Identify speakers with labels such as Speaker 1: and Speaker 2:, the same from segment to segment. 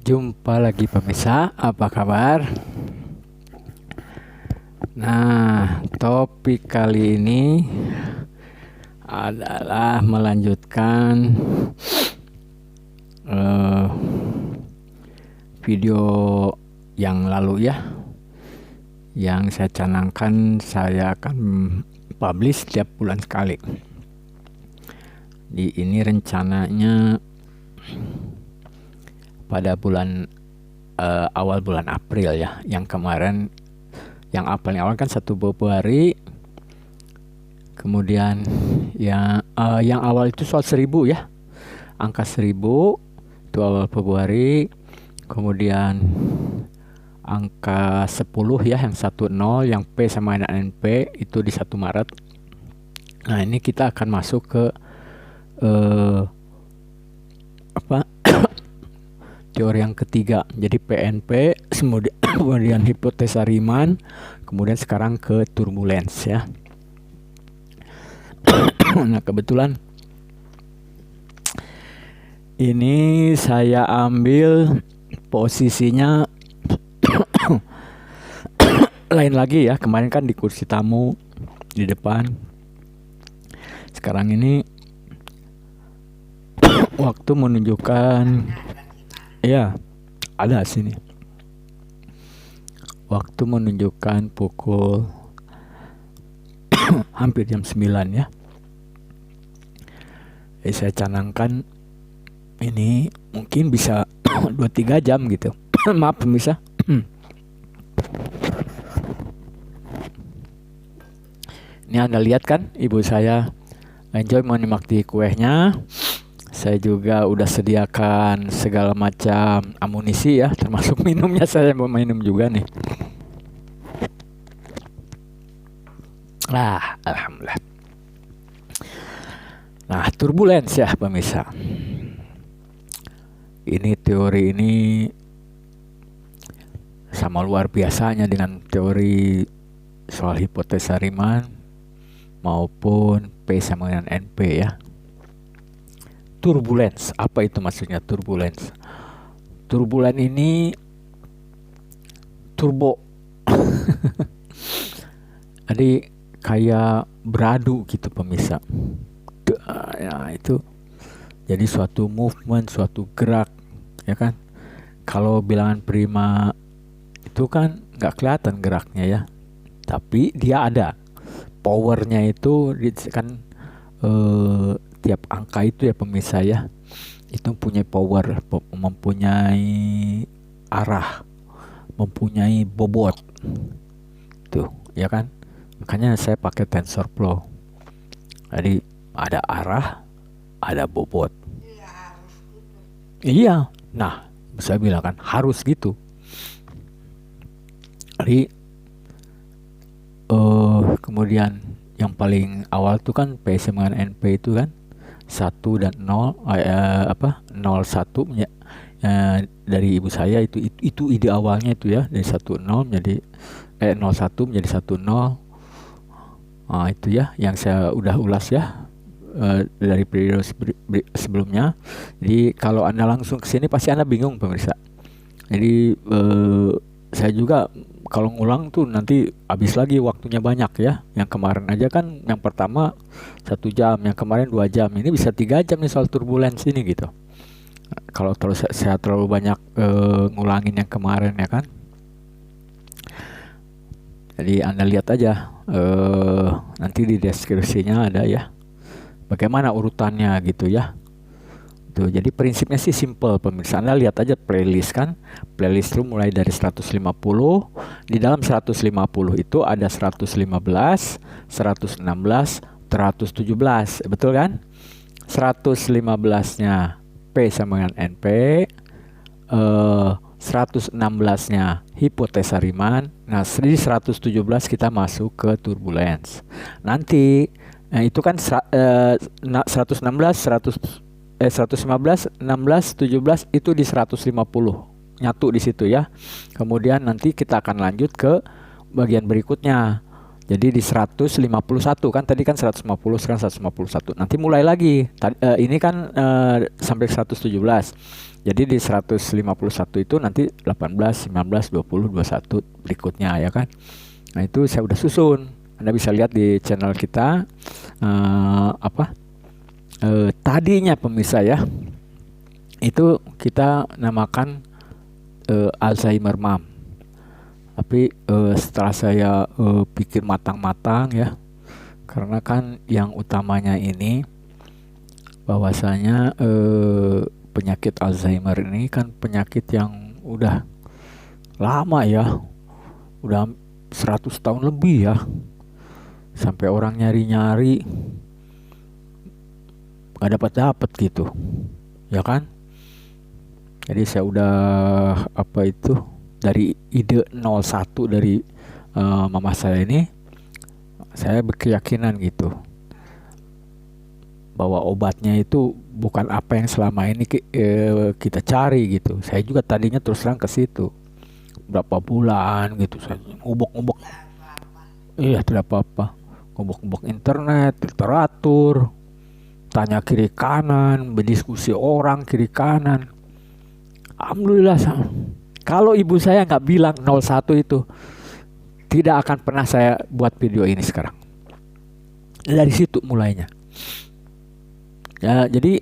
Speaker 1: Jumpa lagi pemirsa, apa kabar? Nah, topik kali ini adalah melanjutkan video yang lalu ya, yang saya canangkan saya akan publish setiap bulan sekali. Di ini rencananya pada bulan awal bulan April ya. Yang kemarin yang paling awal kan 1 Februari. Kemudian yang awal itu soal 1000 ya. Angka 1000 itu awal Februari. Kemudian angka 10 ya, yang 10, yang P sama NP itu di 1 Maret. Nah, ini kita akan masuk ke teori yang ketiga. Jadi PNP, kemudian hipotesa Riemann, kemudian sekarang ke turbulence ya. Nah, kebetulan ini saya ambil posisinya lain lagi ya. Kemarin kan di kursi tamu di depan. Sekarang ini waktu menunjukkan ya, ada sini. Waktu menunjukkan pukul hampir jam 9 ya. Jadi saya canangkan ini mungkin bisa 2-3 jam gitu. Maaf pemirsa. Ini Anda lihat kan, ibu saya enjoy menikmati kuehnya. Saya juga udah sediakan segala macam amunisi ya, termasuk minumnya. Saya mau minum juga nih. Alhamdulillah. Nah, turbulence ya pemirsa. Ini teori ini sama luar biasanya dengan teori soal hipotesa Riemann maupun P sama dengan NP ya. Turbulence, apa itu maksudnya turbulence? Turbulence ini turbo. Jadi kayak beradu gitu pemirsa. Ya, itu jadi suatu movement, suatu gerak ya kan. Kalau bilangan prima itu kan nggak kelihatan geraknya ya, tapi dia ada powernya. Itu kan tiap angka itu ya pemirsa ya, itu mempunyai power, mempunyai arah, mempunyai bobot tuh ya kan. Makanya saya pakai TensorFlow. Jadi ada arah, ada bobot. Iya, nah saya bilang kan harus gitu. Jadi kemudian yang paling awal tuh kan P sama NP itu kan 1 dan 0, 01 ya, dari ibu saya itu ide awalnya itu ya, dari 10 menjadi 01 menjadi 10. Nah, itu ya yang saya udah ulas ya dari periode sebelumnya. Jadi kalau Anda langsung ke sini pasti Anda bingung pemirsa. Jadi saya juga kalau ngulang tuh nanti habis lagi waktunya banyak ya. Yang kemarin aja kan yang pertama 1 jam, yang kemarin 2 jam, ini bisa 3 jam nih soal turbulence ini gitu. Kalau terus saya terlalu banyak ngulangin yang kemarin ya kan. Jadi Anda lihat aja nanti di deskripsinya ada ya bagaimana urutannya gitu ya. Tuh, jadi prinsipnya sih simple pemirsa. Anda lihat aja playlist kan. Playlist itu mulai dari 150. Di dalam 150 itu ada 115, 116, 117. Betul kan? 115-nya P sama dengan NP. 116-nya hipotesa Riemann. Nah, di 117 kita masuk ke turbulence. Nanti itu kan 116, 115, 16, 17 itu di 150 nyatu di situ ya. Kemudian nanti kita akan lanjut ke bagian berikutnya. Jadi di 151 kan, tadi kan 150, sekarang 151. Nanti mulai lagi. Ini kan sampai 117. Jadi di 151 itu nanti 18, 19, 20, 21 berikutnya ya kan. Nah itu saya udah susun. Anda bisa lihat di channel kita tadinya pemirsa ya. Itu kita namakan Alzheimer Mom. Tapi setelah saya pikir matang-matang ya, karena kan yang utamanya ini bahwasanya penyakit Alzheimer ini kan penyakit yang udah lama ya, udah 100 tahun lebih ya, sampai orang nyari-nyari nggak dapat gitu, ya kan? Jadi saya udah dari ide 01 dari mama saya ini, saya berkeyakinan gitu bahwa obatnya itu bukan apa yang selama ini kita cari gitu. Saya juga tadinya terus terang ke situ berapa bulan gitu, saya ngubek-ngubek, iya tidak apa-apa, ngubek-ngubek internet, literatur, tanya kiri kanan, berdiskusi orang kiri kanan. Alhamdulillah, kalau ibu saya nggak bilang 01 itu, tidak akan pernah saya buat video ini sekarang. Dari situ mulainya. Ya, jadi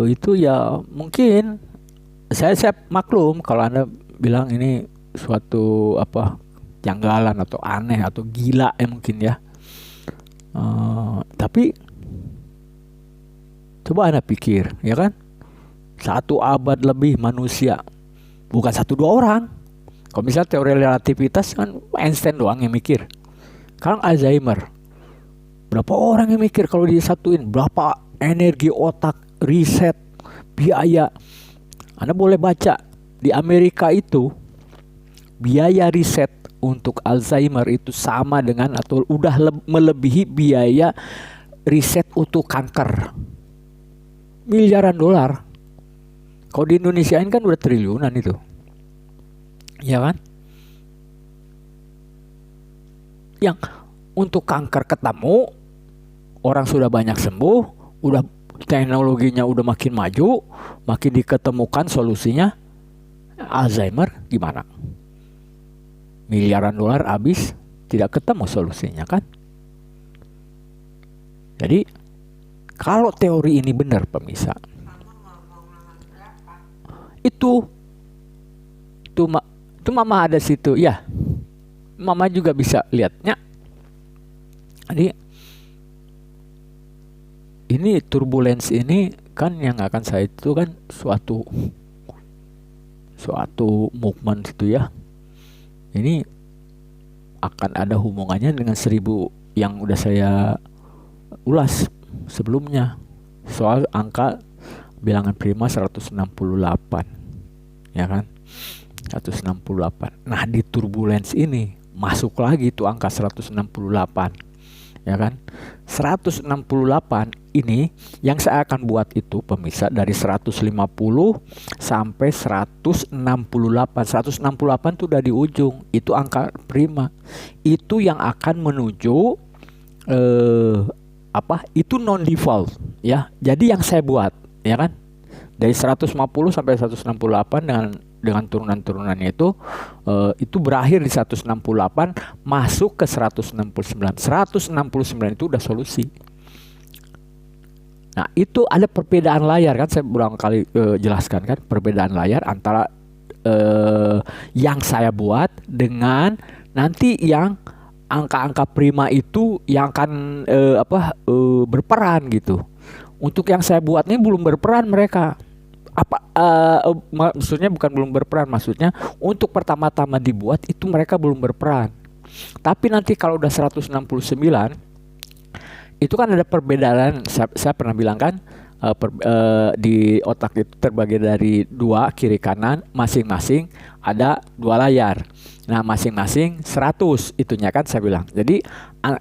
Speaker 1: itu ya mungkin saya maklum kalau Anda bilang ini suatu janggalan atau aneh atau gila ya mungkin ya. Tapi coba Anda pikir, ya kan? 1 abad lebih manusia, bukan 1-2 orang. Kalau misalnya teori relativitas kan Einstein doang yang mikir. Sekarang Alzheimer, berapa orang yang mikir kalau disatuin? Berapa energi otak, riset, biaya? Anda boleh baca di Amerika itu biaya riset untuk Alzheimer itu sama dengan atau udah melebihi biaya riset untuk kanker. Miliaran dolar. Kalau di Indonesia ini kan udah triliunan itu. Ya kan? Yang untuk kanker ketemu, orang sudah banyak sembuh, udah teknologinya udah makin maju, makin diketemukan solusinya. Alzheimer gimana? Miliaran dolar habis, tidak ketemu solusinya kan? Jadi kalau teori ini benar pemirsa, itu mama ada situ ya, mama juga bisa lihatnya. Jadi ini turbulence ini kan yang akan saya itu kan suatu movement itu ya. Ini akan ada hubungannya dengan 1000 yang udah saya ulas sebelumnya soal angka bilangan prima 168, ya kan? 168. Nah di turbulence ini masuk lagi tuh angka 168, ya kan? 168 ini yang saya akan buat itu pemirsa dari 150 sampai 168. 168 tuh udah di ujung, itu angka prima. Itu yang akan menuju itu non default ya. Jadi yang saya buat, ya kan? Dari 150 sampai 168 dengan turunan-turunannya itu berakhir di 168 masuk ke 169. 169 itu udah solusi. Nah, itu ada perbedaan layar kan, saya berulang kali jelaskan kan, perbedaan layar antara yang saya buat dengan nanti yang angka-angka prima itu yang akan berperan gitu. Untuk yang saya buat ini belum berperan mereka. Maksudnya bukan belum berperan, maksudnya untuk pertama-tama dibuat itu mereka belum berperan. Tapi nanti kalau udah 169 itu kan ada perbedaan. Saya pernah bilang kan di otak itu terbagi dari 2 kiri kanan, masing-masing ada 2 layar. Nah masing-masing 100 itunya kan saya bilang. Jadi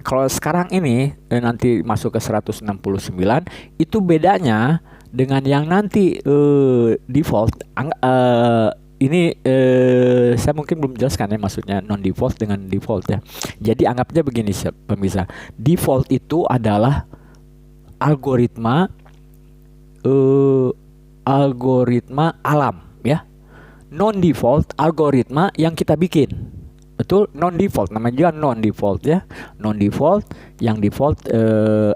Speaker 1: kalau sekarang ini nanti masuk ke 169 itu bedanya dengan yang nanti default ini saya mungkin belum jelaskan ya maksudnya non default dengan default ya. Jadi anggapnya begini pemirsa, default itu adalah algoritma alam ya. Non default algoritma yang kita bikin. Betul, non default namanya juga non default ya. Non default, yang default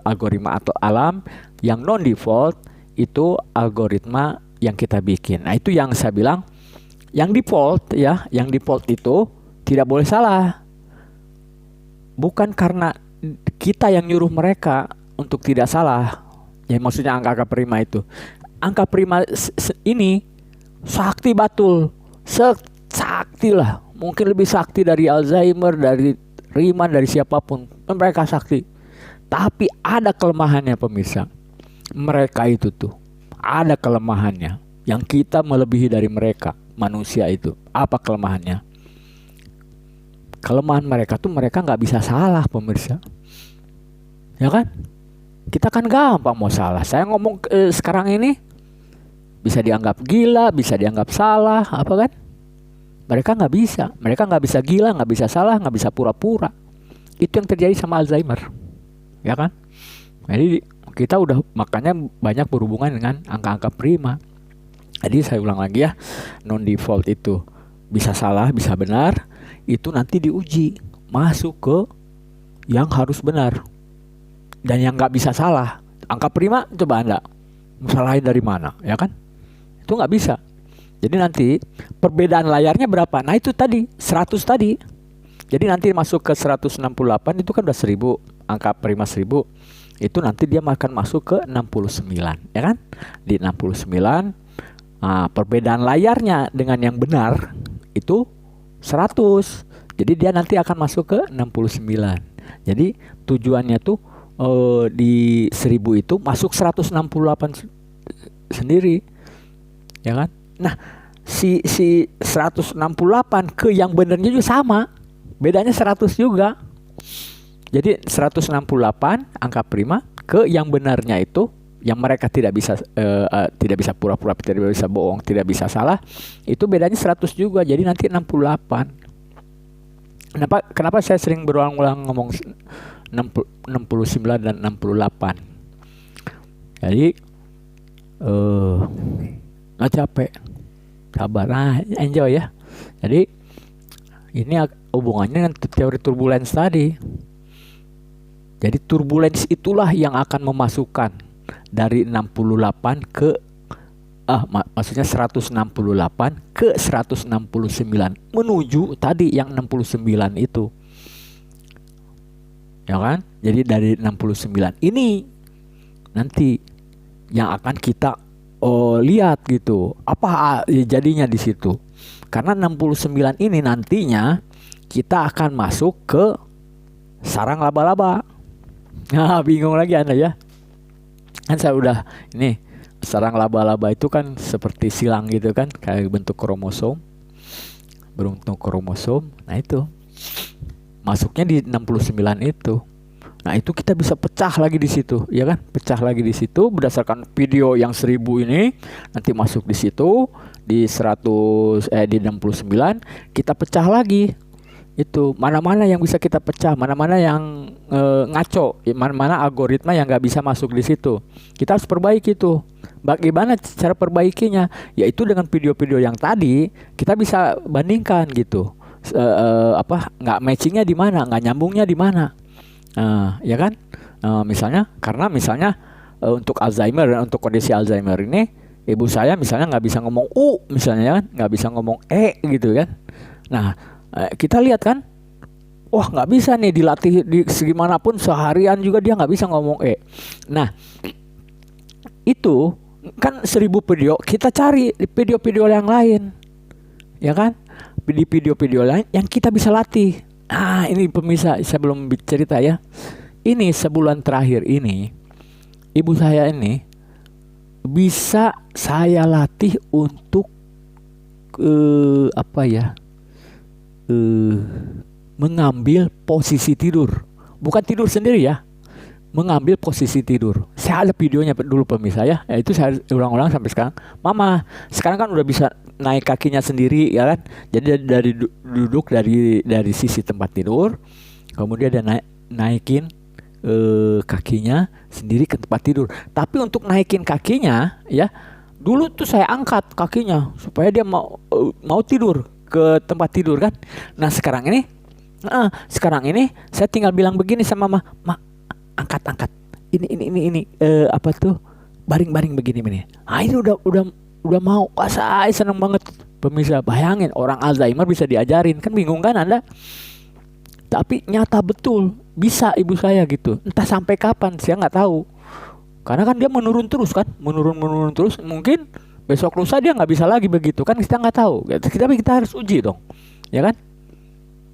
Speaker 1: algoritma atau alam, yang non default itu algoritma yang kita bikin. Nah, itu yang saya bilang yang default ya, yang default itu tidak boleh salah. Bukan karena kita yang nyuruh mereka untuk tidak salah. Ya maksudnya angka-angka prima itu. Angka prima ini sakti batul. Sakti lah. Mungkin lebih sakti dari Alzheimer, dari Riemann, dari siapapun. Mereka sakti. Tapi ada kelemahannya pemirsa. Mereka itu tuh ada kelemahannya. Yang kita melebihi dari mereka. Manusia itu apa kelemahannya? Kelemahan mereka tuh mereka nggak bisa salah pemirsa, ya kan? Kita kan gampang mau salah. Saya ngomong sekarang ini bisa dianggap gila, bisa dianggap salah, apa kan? Mereka nggak bisa. Mereka nggak bisa gila, nggak bisa salah, nggak bisa pura-pura. Itu yang terjadi sama Alzheimer, ya kan? Jadi kita udah makanya banyak berhubungan dengan angka-angka prima. Jadi saya ulang lagi ya, non default itu bisa salah, bisa benar, itu nanti diuji masuk ke yang harus benar dan yang nggak bisa salah. Angka prima coba Anda salahin dari mana, ya kan? Itu nggak bisa. Jadi nanti perbedaan layarnya berapa? Nah itu tadi 100 tadi. Jadi nanti masuk ke 168 itu kan udah 1000, angka prima 1000. Itu nanti dia akan masuk ke 69, ya kan? Di 69. Nah, perbedaan layarnya dengan yang benar itu 100. Jadi dia nanti akan masuk ke 69. Jadi tujuannya tuh di 1000 itu masuk 168 sendiri. Ya kan? Nah, si 168 ke yang benernya juga sama. Bedanya 100 juga. Jadi 168 angka prima ke yang benarnya itu, yang mereka tidak bisa pura-pura, tidak bisa bohong, tidak bisa salah, itu bedanya 100 juga. Jadi nanti 68. Kenapa saya sering berulang-ulang ngomong 69 dan 68? Jadi nggak capek, sabar, enjoy ya. Jadi ini hubungannya dengan teori turbulence tadi. Jadi turbulence itulah yang akan memasukkan dari 68 ke maksudnya 168 ke 169 menuju tadi yang 69 itu. Ya kan? Jadi dari 69 ini nanti yang akan kita lihat gitu. Apa jadinya di situ? Karena 69 ini nantinya kita akan masuk ke sarang laba-laba. Nah, bingung lagi Anda ya. Kan saya udah ini sarang laba-laba itu kan seperti silang gitu kan, kayak bentuk kromosom. Berbentuk kromosom. Nah, itu masuknya di 69 itu. Nah, itu kita bisa pecah lagi di situ, ya kan? Pecah lagi di situ berdasarkan video yang 1000 ini, nanti masuk di situ di 69 kita pecah lagi. Itu mana-mana yang bisa kita pecah, mana-mana yang ngaco, mana-mana algoritma yang nggak bisa masuk di situ. Kita harus perbaiki itu. Bagaimana cara perbaikinya? Yaitu dengan video-video yang tadi kita bisa bandingkan gitu. Nggak matchingnya di mana, nggak nyambungnya di mana. Ya kan? Misalnya untuk Alzheimer dan untuk kondisi Alzheimer ini, ibu saya misalnya nggak bisa ngomong misalnya kan, nggak bisa ngomong gitu kan. Nah, kita lihat kan, wah nggak bisa nih dilatih segimanapun seharian juga dia nggak bisa ngomong Nah, itu kan 1000 video, kita cari di video-video yang lain, ya kan? Di video-video lain yang kita bisa latih. Nah, ini pemirsa, saya belum cerita ya. Ini sebulan terakhir ini, ibu saya ini bisa saya latih untuk mengambil posisi tidur. Bukan tidur sendiri ya, mengambil posisi tidur. Saya ada videonya dulu pemirsa ya. Itu saya ulang-ulang sampai sekarang. Mama, sekarang kan udah bisa naik kakinya sendiri ya kan. Jadi dari duduk dari sisi tempat tidur, kemudian dia naikin kakinya sendiri ke tempat tidur. Tapi untuk naikin kakinya ya, dulu tuh saya angkat kakinya supaya dia mau tidur ke tempat tidur kan. Nah sekarang ini saya tinggal bilang begini sama Ma, angkat ini apa tuh, baring begini. Ah ini udah mau. Saya seneng banget pemirsa. Bayangin orang Alzheimer bisa diajarin, kan bingung kan Anda? Tapi nyata betul bisa ibu saya gitu. Entah sampai kapan saya nggak tahu. Karena kan dia menurun terus kan, menurun terus. Mungkin besok lusa dia nggak bisa lagi begitu kan, kita nggak tahu. Tapi kita harus uji dong, ya kan?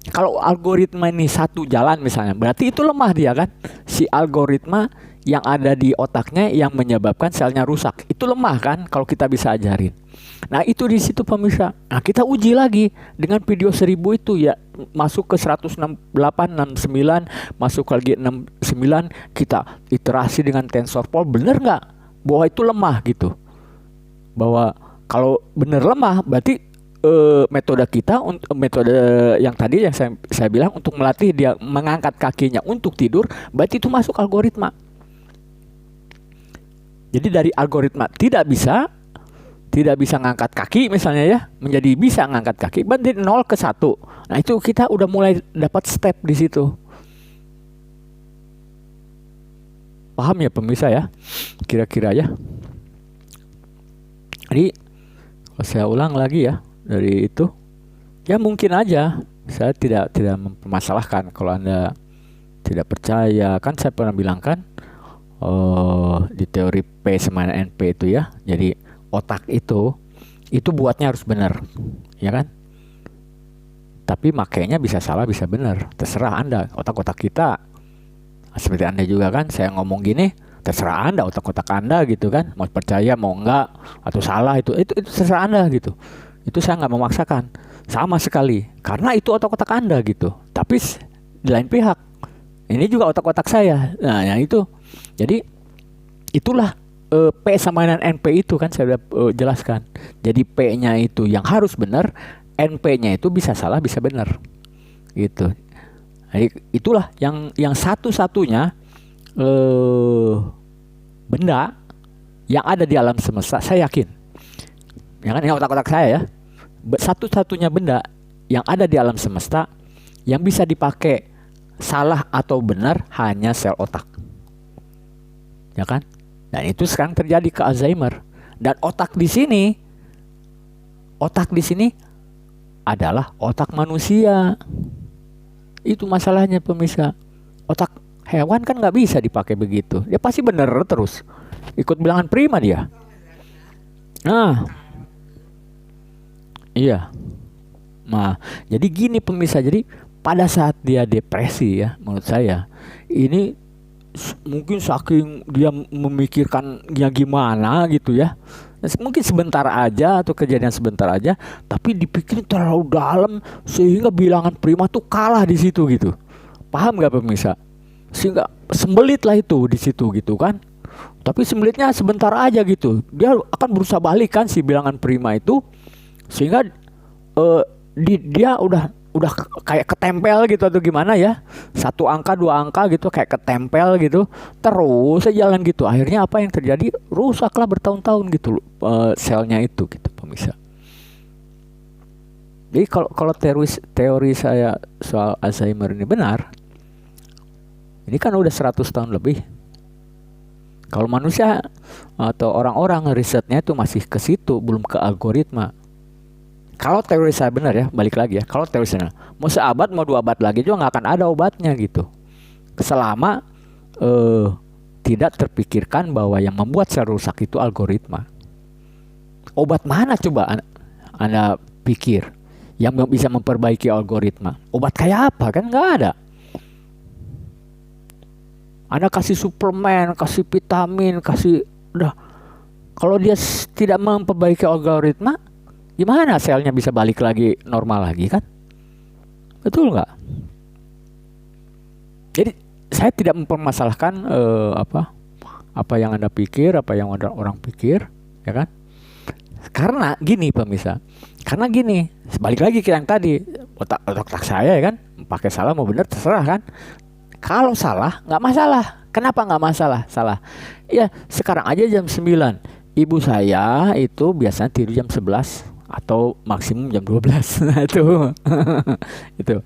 Speaker 1: Kalau algoritma ini satu jalan misalnya, berarti itu lemah dia kan. Si algoritma yang ada di otaknya yang menyebabkan selnya rusak, itu lemah kan kalau kita bisa ajarin. Nah itu di situ pemirsa. Nah kita uji lagi dengan video 1000 itu ya, masuk ke 168, 69, masuk lagi 69, kita iterasi dengan TensorFlow, bener nggak bahwa itu lemah gitu. Bahwa kalau bener lemah berarti metode kita, metode yang tadi yang saya bilang untuk melatih dia mengangkat kakinya untuk tidur, berarti itu masuk algoritma. Jadi dari algoritma tidak bisa ngangkat kaki misalnya ya, menjadi bisa ngangkat kaki, berarti 0 ke 1. Nah itu kita udah mulai dapat step di situ. Paham ya pemirsa ya? Kira-kira ya. Jadi kalau saya ulang lagi ya dari itu, ya mungkin aja saya tidak mempermasalahkan kalau Anda tidak percaya. Kan saya pernah bilang kan di teori P sama NP itu ya. Jadi otak itu buatnya harus benar, ya kan? Tapi makainya bisa salah, bisa benar. Terserah Anda, otak-otak kita. Seperti Anda juga kan, saya ngomong gini, terserah Anda, otak-otak Anda gitu kan. Mau percaya, mau enggak, atau salah itu terserah Anda gitu. Itu saya nggak memaksakan sama sekali, karena itu otak-otak Anda gitu. Tapi di lain pihak, ini juga otak-otak saya. Nah, yang itu. Jadi itulah P sama dengan NP itu kan saya sudah jelaskan. Jadi P-nya itu yang harus benar, NP-nya itu bisa salah, bisa benar. Gitu. Jadi itulah yang satu-satunya benda yang ada di alam semesta, saya yakin. Ya kan, ini otak-otak saya ya. Satu-satunya benda yang ada di alam semesta yang bisa dipakai salah atau benar hanya sel otak. Ya kan? Dan itu sekarang terjadi ke Alzheimer. Dan otak di sini adalah otak manusia. Itu masalahnya pemirsa. Otak hewan kan nggak bisa dipakai begitu. Dia pasti bener terus. Ikut bilangan prima dia. Nah, iya. Nah, jadi gini pemirsa. Jadi pada saat dia depresi ya, menurut saya ini mungkin saking dia memikirkannya gimana gitu ya, mungkin sebentar aja atau kejadian sebentar aja, tapi dipikirin terlalu dalam sehingga bilangan prima tuh kalah di situ gitu. Paham nggak pemirsa? Sehingga sembelit lah itu di situ gitu kan. Tapi sembelitnya sebentar aja gitu. Dia akan berusaha balikan si bilangan prima itu, sehingga dia udah kayak ketempel gitu atau gimana ya, 1 angka 2 angka gitu kayak ketempel gitu, terus jalan gitu. Akhirnya apa yang terjadi, rusaklah bertahun-tahun gitu selnya itu gitu pemirsa. Jadi kalau teori saya soal Alzheimer ini benar, ini kan udah 100 tahun lebih. Kalau manusia atau orang-orang risetnya itu masih ke situ, belum ke algoritma. Kalau teori saya benar ya, balik lagi ya. Kalau teori saya, mau seabad, mau 2 abad lagi juga nggak akan ada obatnya gitu. Selama tidak terpikirkan bahwa yang membuat sel rusak itu algoritma. Obat mana coba Anda pikir yang bisa memperbaiki algoritma? Obat kayak apa? Kan nggak ada. Anda kasih suplemen, kasih vitamin, kasih udah. Kalau dia tidak memperbaiki algoritma, gimana selnya bisa balik lagi normal lagi kan? Betul nggak? Jadi saya tidak mempermasalahkan apa yang Anda pikir, apa yang orang pikir, ya kan? Karena gini pemirsa, karena gini, balik lagi ke yang tadi, otak saya ya kan, pakai salah mau benar terserah kan. Kalau salah nggak masalah. Kenapa nggak masalah? Salah. Ya sekarang aja jam 9. Ibu saya itu biasanya tidur jam 11 atau maksimum jam 12. Nah itu. Itu.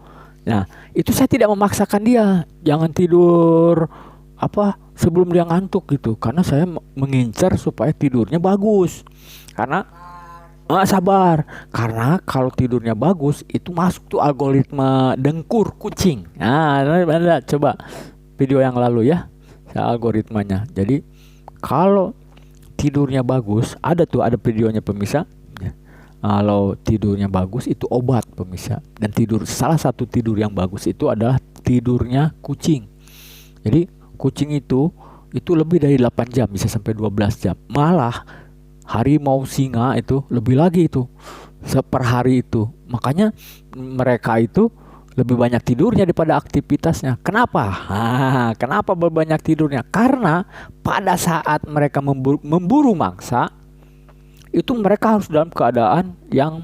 Speaker 1: Nah, itu saya tidak memaksakan dia jangan tidur apa sebelum dia ngantuk gitu, karena saya mengincar supaya tidurnya bagus. Karena sabar, karena kalau tidurnya bagus itu masuk tuh algoritma dengkur kucing. Nah, Anda coba video yang lalu ya, algoritmanya. Jadi kalau tidurnya bagus, ada videonya pemirsa. Kalau tidurnya bagus itu obat pemirsa. Dan salah satu tidur yang bagus itu adalah tidurnya kucing. Jadi kucing itu lebih dari 8 jam, bisa sampai 12 jam. Malah harimau, singa itu lebih lagi itu seperhari itu. Makanya mereka itu lebih banyak tidurnya daripada aktivitasnya. Kenapa? Kenapa banyak tidurnya? Karena pada saat mereka memburu mangsa itu mereka harus dalam keadaan yang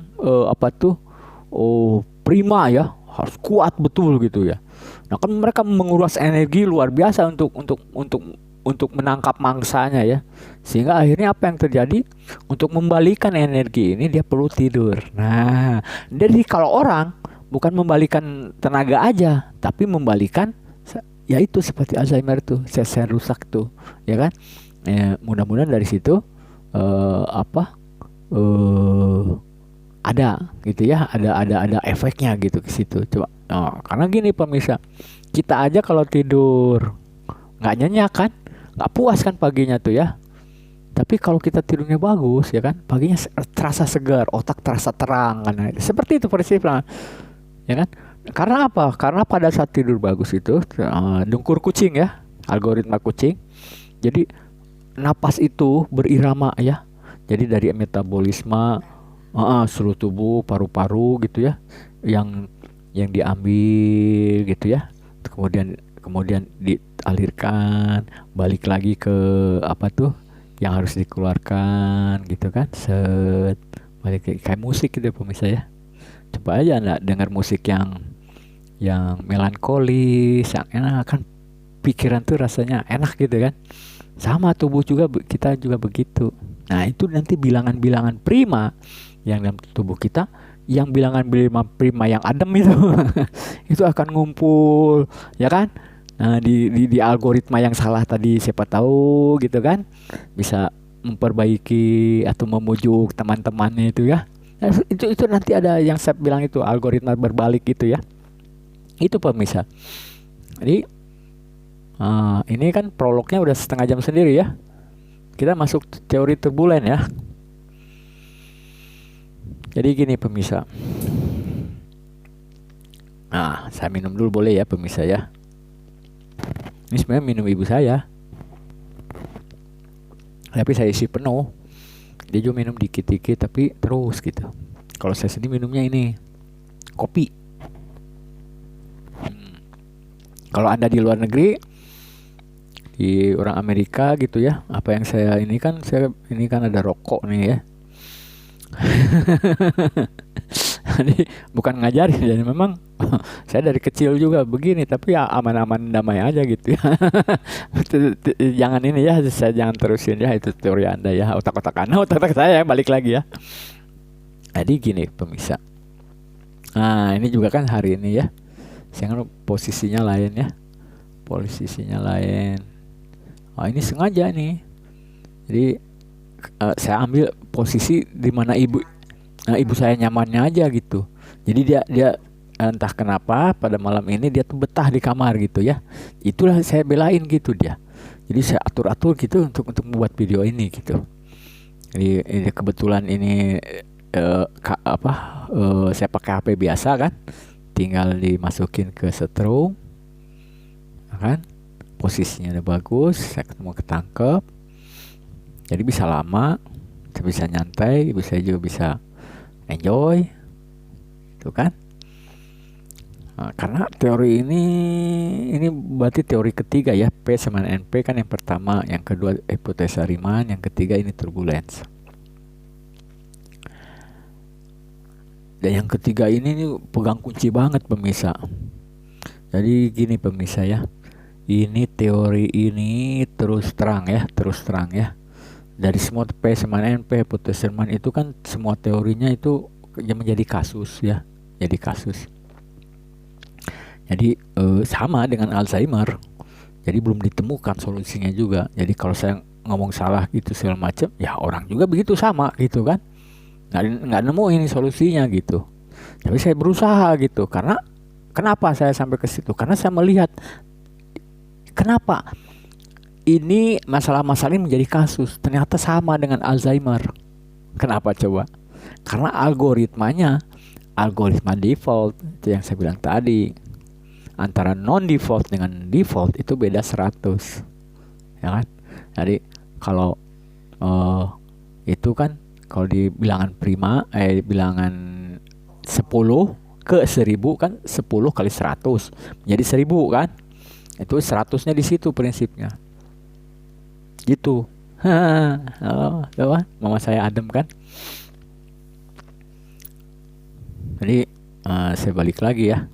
Speaker 1: prima ya, harus kuat betul gitu ya. Nah kan mereka menguras energi luar biasa untuk menangkap mangsanya ya, sehingga akhirnya apa yang terjadi, untuk membalikan energi ini dia perlu tidur. Nah jadi kalau orang bukan membalikan tenaga aja, tapi membalikan yaitu seperti Alzheimer tuh, sel-sel rusak tuh ya kan. Mudah-mudahan dari situ ada gitu ya, ada efeknya gitu ke situ. Coba karena gini pemirsa, kita aja kalau tidur nggak nyenyak kan, nggak puas kan paginya tuh ya. Tapi kalau kita tidurnya bagus ya kan, paginya terasa segar, otak terasa terang kan. Seperti itu prinsipnya ya kan. Karena apa? Karena pada saat tidur bagus itu dengkur kucing ya, algoritma kucing. Jadi napas itu berirama ya. Jadi dari metabolisme seluruh tubuh, paru-paru gitu ya, yang diambil gitu ya, kemudian dialirkan balik lagi ke apa tuh yang harus dikeluarkan gitu kan, set balik kayak musik gitu pemirsa ya. Coba aja Anda dengar musik yang melankolis, yang enak kan, pikiran tuh rasanya enak gitu kan. Sama tubuh juga, kita juga begitu. Nah itu nanti bilangan-bilangan prima yang dalam tubuh kita, yang bilangan prima yang adem itu itu akan ngumpul ya kan. Nah di algoritma yang salah tadi siapa tahu gitu kan, bisa memperbaiki atau memujuk teman-temannya itu ya. Nah, itu nanti ada yang saya bilang itu algoritma berbalik gitu ya. Itu pemirsa. Jadi ini kan prolognya udah setengah jam sendiri ya. Kita masuk teori turbulen ya. Jadi gini pemirsa. Nah, saya minum dulu boleh ya pemirsa ya. Ini sebenarnya minum ibu saya, tapi saya isi penuh. Dia juga minum dikit-dikit tapi terus gitu. Kalau saya sendiri minumnya ini kopi. Kalau Anda di luar negeri, di orang Amerika gitu ya, apa yang saya ini kan ada rokok nih ya. Jadi bukan ngajarin, jadi memang saya dari kecil juga begini, tapi ya aman-aman damai aja gitu ya. Jangan ini ya, saya jangan terusin ya, itu teori Anda ya, otak-otak Anda, otak-otak saya balik lagi ya. Jadi gini pemirsa. Nah ini juga kan hari ini ya, saya kan posisinya lain ya, ini sengaja nih. Jadi saya ambil posisi di mana ibu saya nyamannya aja gitu. Jadi dia entah kenapa pada malam ini dia tuh betah di kamar gitu ya. Itulah saya belain gitu dia. Jadi saya atur gitu untuk membuat video ini gitu. Jadi ini kebetulan ini saya pakai HP biasa kan, tinggal dimasukin ke setrum kan, posisinya udah bagus, saya ketemu ketangkep, jadi bisa lama, bisa nyantai, bisa juga bisa enjoy itu kan. Nah, karena teori ini berarti teori ketiga ya, P sama NP kan yang pertama, yang kedua hipotesa Riemann, yang ketiga ini turbulence. Dan yang ketiga ini nih pegang kunci banget pemirsa. Jadi gini pemirsa ya, ini teori ini terus terang ya. Dari semua P sama NP Peterson itu kan semua teorinya itu menjadi kasus ya, jadi kasus. Jadi sama dengan Alzheimer. Jadi belum ditemukan solusinya juga. Jadi kalau saya ngomong salah gitu segala macam, ya orang juga begitu sama gitu kan. Nggak nemu ini solusinya gitu. Tapi saya berusaha gitu. Karena kenapa saya sampai ke situ? Karena saya melihat kenapa ini masalah-masalah ini menjadi kasus. Ternyata sama dengan Alzheimer. Kenapa coba? Karena algoritma default itu yang saya bilang tadi. Antara non-default dengan default itu beda 100. Ya kan? Jadi kalau itu kan kalau di bilangan prima bilangan 10 ke 1000 kan 10 kali 100 menjadi 1000 kan? Itu 100-nya di situ prinsipnya. Gitu. Mama saya adem kan? Jadi saya balik lagi ya.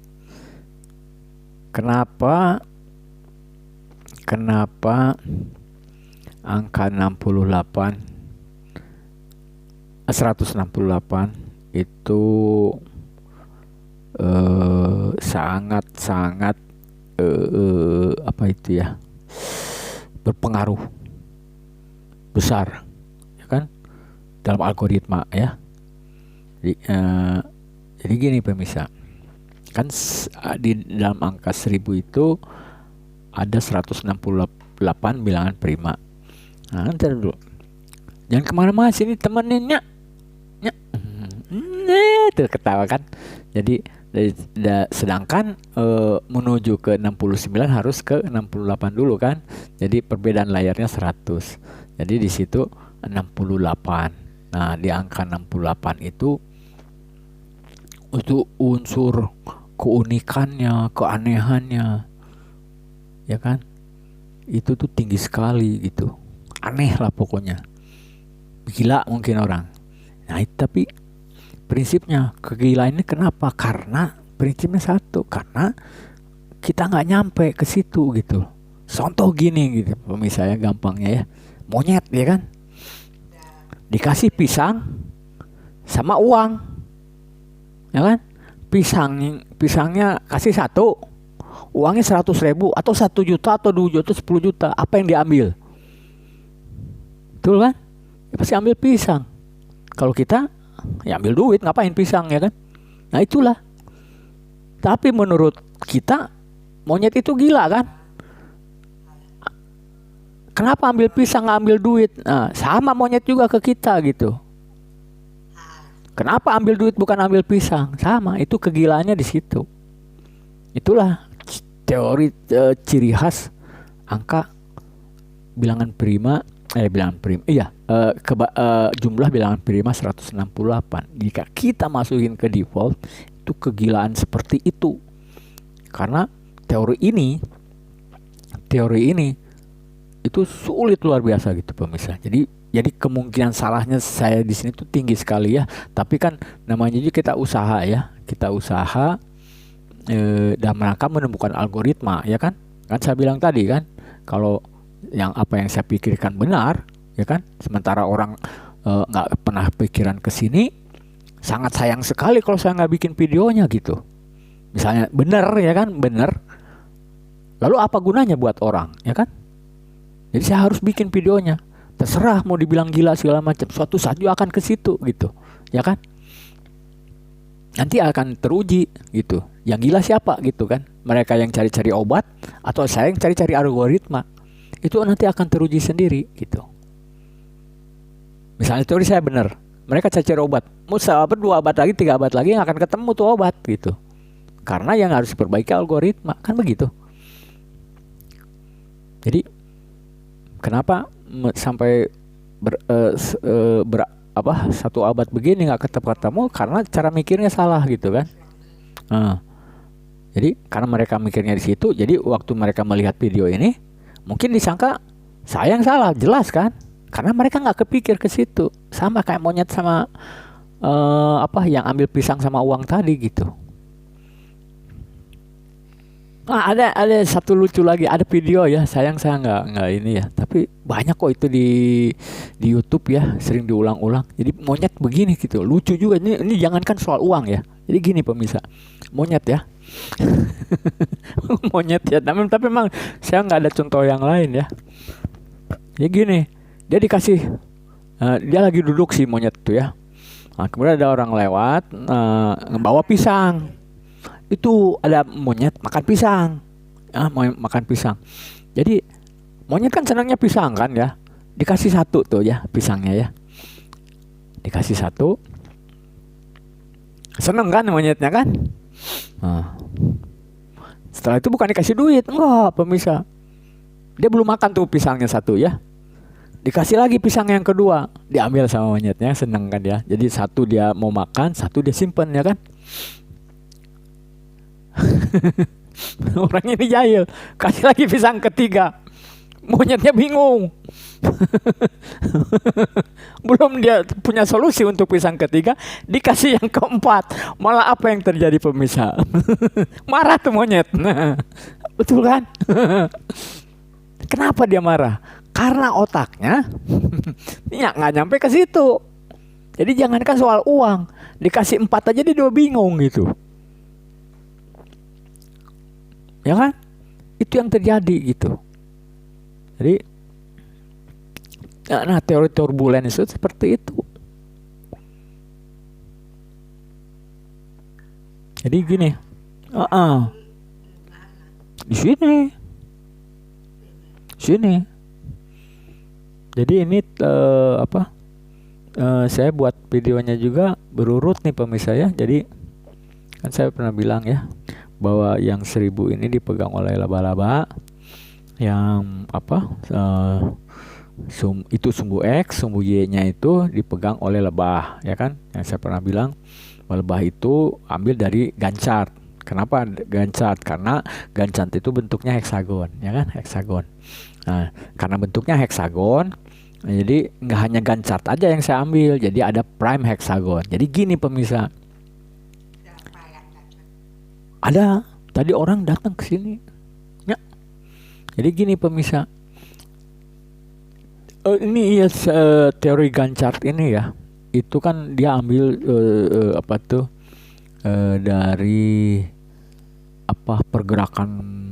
Speaker 1: Kenapa angka 168 itu sangat apa itu ya, berpengaruh besar ya kan dalam algoritma ya. Jadi gini pemirsa, kan di dalam angka 1000 itu ada 168 bilangan prima. Nah, ntar dulu, jangan kemana-mana, sini temeninnya tuh ketawa kan. Jadi sedangkan menuju ke 69 harus ke 68 dulu kan. Jadi perbedaan layarnya 100. Jadi di situ 68. Nah, di angka 68 itu unsur keunikannya, keanehannya, ya kan? Itu tuh tinggi sekali gitu. Aneh lah pokoknya. Gila mungkin orang. Nah, tapi prinsipnya kegilaan ini kenapa? Karena prinsipnya satu, karena kita nggak nyampe ke situ gitu. Contoh gini gitu, misalnya gampangnya ya, monyet ya kan, dikasih pisang sama uang, ya kan? Pisangnya kasih 1, uangnya 100.000 atau 1 juta atau 2 juta atau 10 juta, apa yang diambil? Betul kan? Ya, pasti ambil pisang. Kalau kita ya ambil duit, ngapain pisang ya kan? Nah itulah. Tapi menurut kita monyet itu gila kan? Kenapa ambil pisang nggak ambil duit? Nah, sama monyet juga ke kita gitu. Kenapa ambil duit bukan ambil pisang? Sama, itu kegilaannya di situ. Itulah teori ciri khas angka bilangan prima. Jumlah bilangan prima 168. Jika kita masukin ke default, itu kegilaan seperti itu. Karena teori ini itu sulit luar biasa gitu pemirsa. Jadi kemungkinan salahnya saya di sini tuh tinggi sekali ya. Tapi kan namanya juga kita usaha ya. Kita usaha dalam rangka menemukan algoritma ya kan. Kan saya bilang tadi kan, kalau apa yang saya pikirkan benar ya kan, sementara orang nggak pernah pikiran ke sini, sangat sayang sekali kalau saya nggak bikin videonya gitu. Misalnya benar ya kan, benar, lalu apa gunanya buat orang ya kan? Jadi saya harus bikin videonya, terserah mau dibilang gila segala macam, suatu saat juga akan ke situ gitu ya kan, nanti akan teruji gitu. Yang gila siapa gitu kan, mereka yang cari-cari obat atau saya yang cari-cari algoritma? Itu nanti akan teruji sendiri gitu. Misalnya teori saya benar, mereka cari obat, mau 2 abad lagi, 3 abad lagi yang akan ketemu tuh obat gitu. Karena yang harus diperbaiki algoritma, kan begitu. Jadi kenapa sampai 1 abad begini nggak ketemu? Karena cara mikirnya salah gitu kan. Jadi karena mereka mikirnya di situ, jadi waktu mereka melihat video ini mungkin disangka saya yang salah, jelas kan? Karena mereka nggak kepikir ke situ. Sama kayak monyet sama yang ambil pisang sama uang tadi gitu. Nah, ada satu lucu lagi, ada video ya. Sayang saya nggak ini ya. Tapi banyak kok itu di YouTube ya, sering diulang-ulang. Jadi monyet begini gitu, lucu juga. Ini jangankan soal uang ya. Jadi gini pemirsa, monyet ya, monyet ya. Tapi memang saya nggak ada contoh yang lain ya. Jadi gini, dia dikasih, dia lagi duduk si monyet tuh ya. Nah, kemudian ada orang lewat, ngebawa pisang. Itu ada monyet makan pisang, mau makan pisang. Jadi monyet kan senangnya pisang kan ya, dikasih satu tuh ya pisangnya ya, dikasih satu, seneng kan monyetnya kan. Setelah itu bukan dikasih duit, enggak pemirsa, dia belum makan tuh pisangnya satu ya, dikasih lagi pisang yang kedua, diambil sama monyetnya, seneng kan ya. Jadi satu dia mau makan, satu dia simpen ya kan. Orang ini jahil, kasih lagi pisang ketiga, monyetnya bingung. Belum dia punya solusi untuk pisang ketiga, dikasih yang keempat. Malah apa yang terjadi pemirsa? Marah tuh monyet. Betul kan? Kenapa dia marah? Karena otaknya ya nggak nyampe ke situ. Jadi jangankan soal uang, dikasih 4 aja dia udah bingung gitu. Ya kan? Itu yang terjadi gitu. Jadi nah, teori turbulence itu seperti itu. Jadi gini, di sini. Jadi ini saya buat videonya juga berurut nih pemirsa ya. Jadi kan saya pernah bilang ya, bahwa yang 1000 ini dipegang oleh laba-laba, yang itu sumbu X, sumbu Y-nya itu dipegang oleh lebah ya kan. Yang saya pernah bilang lebah itu ambil dari Ganchart. Kenapa Ganchart? Karena Ganchart itu bentuknya heksagon ya kan, heksagon. Nah, karena bentuknya heksagon, jadi nggak hanya Ganchart aja yang saya ambil, jadi ada prime heksagon. Jadi gini pemirsa, ada tadi orang datang ke sini ya. Jadi gini pemirsa, ini ya teori Ganchart ini ya, itu kan dia ambil dari pergerakan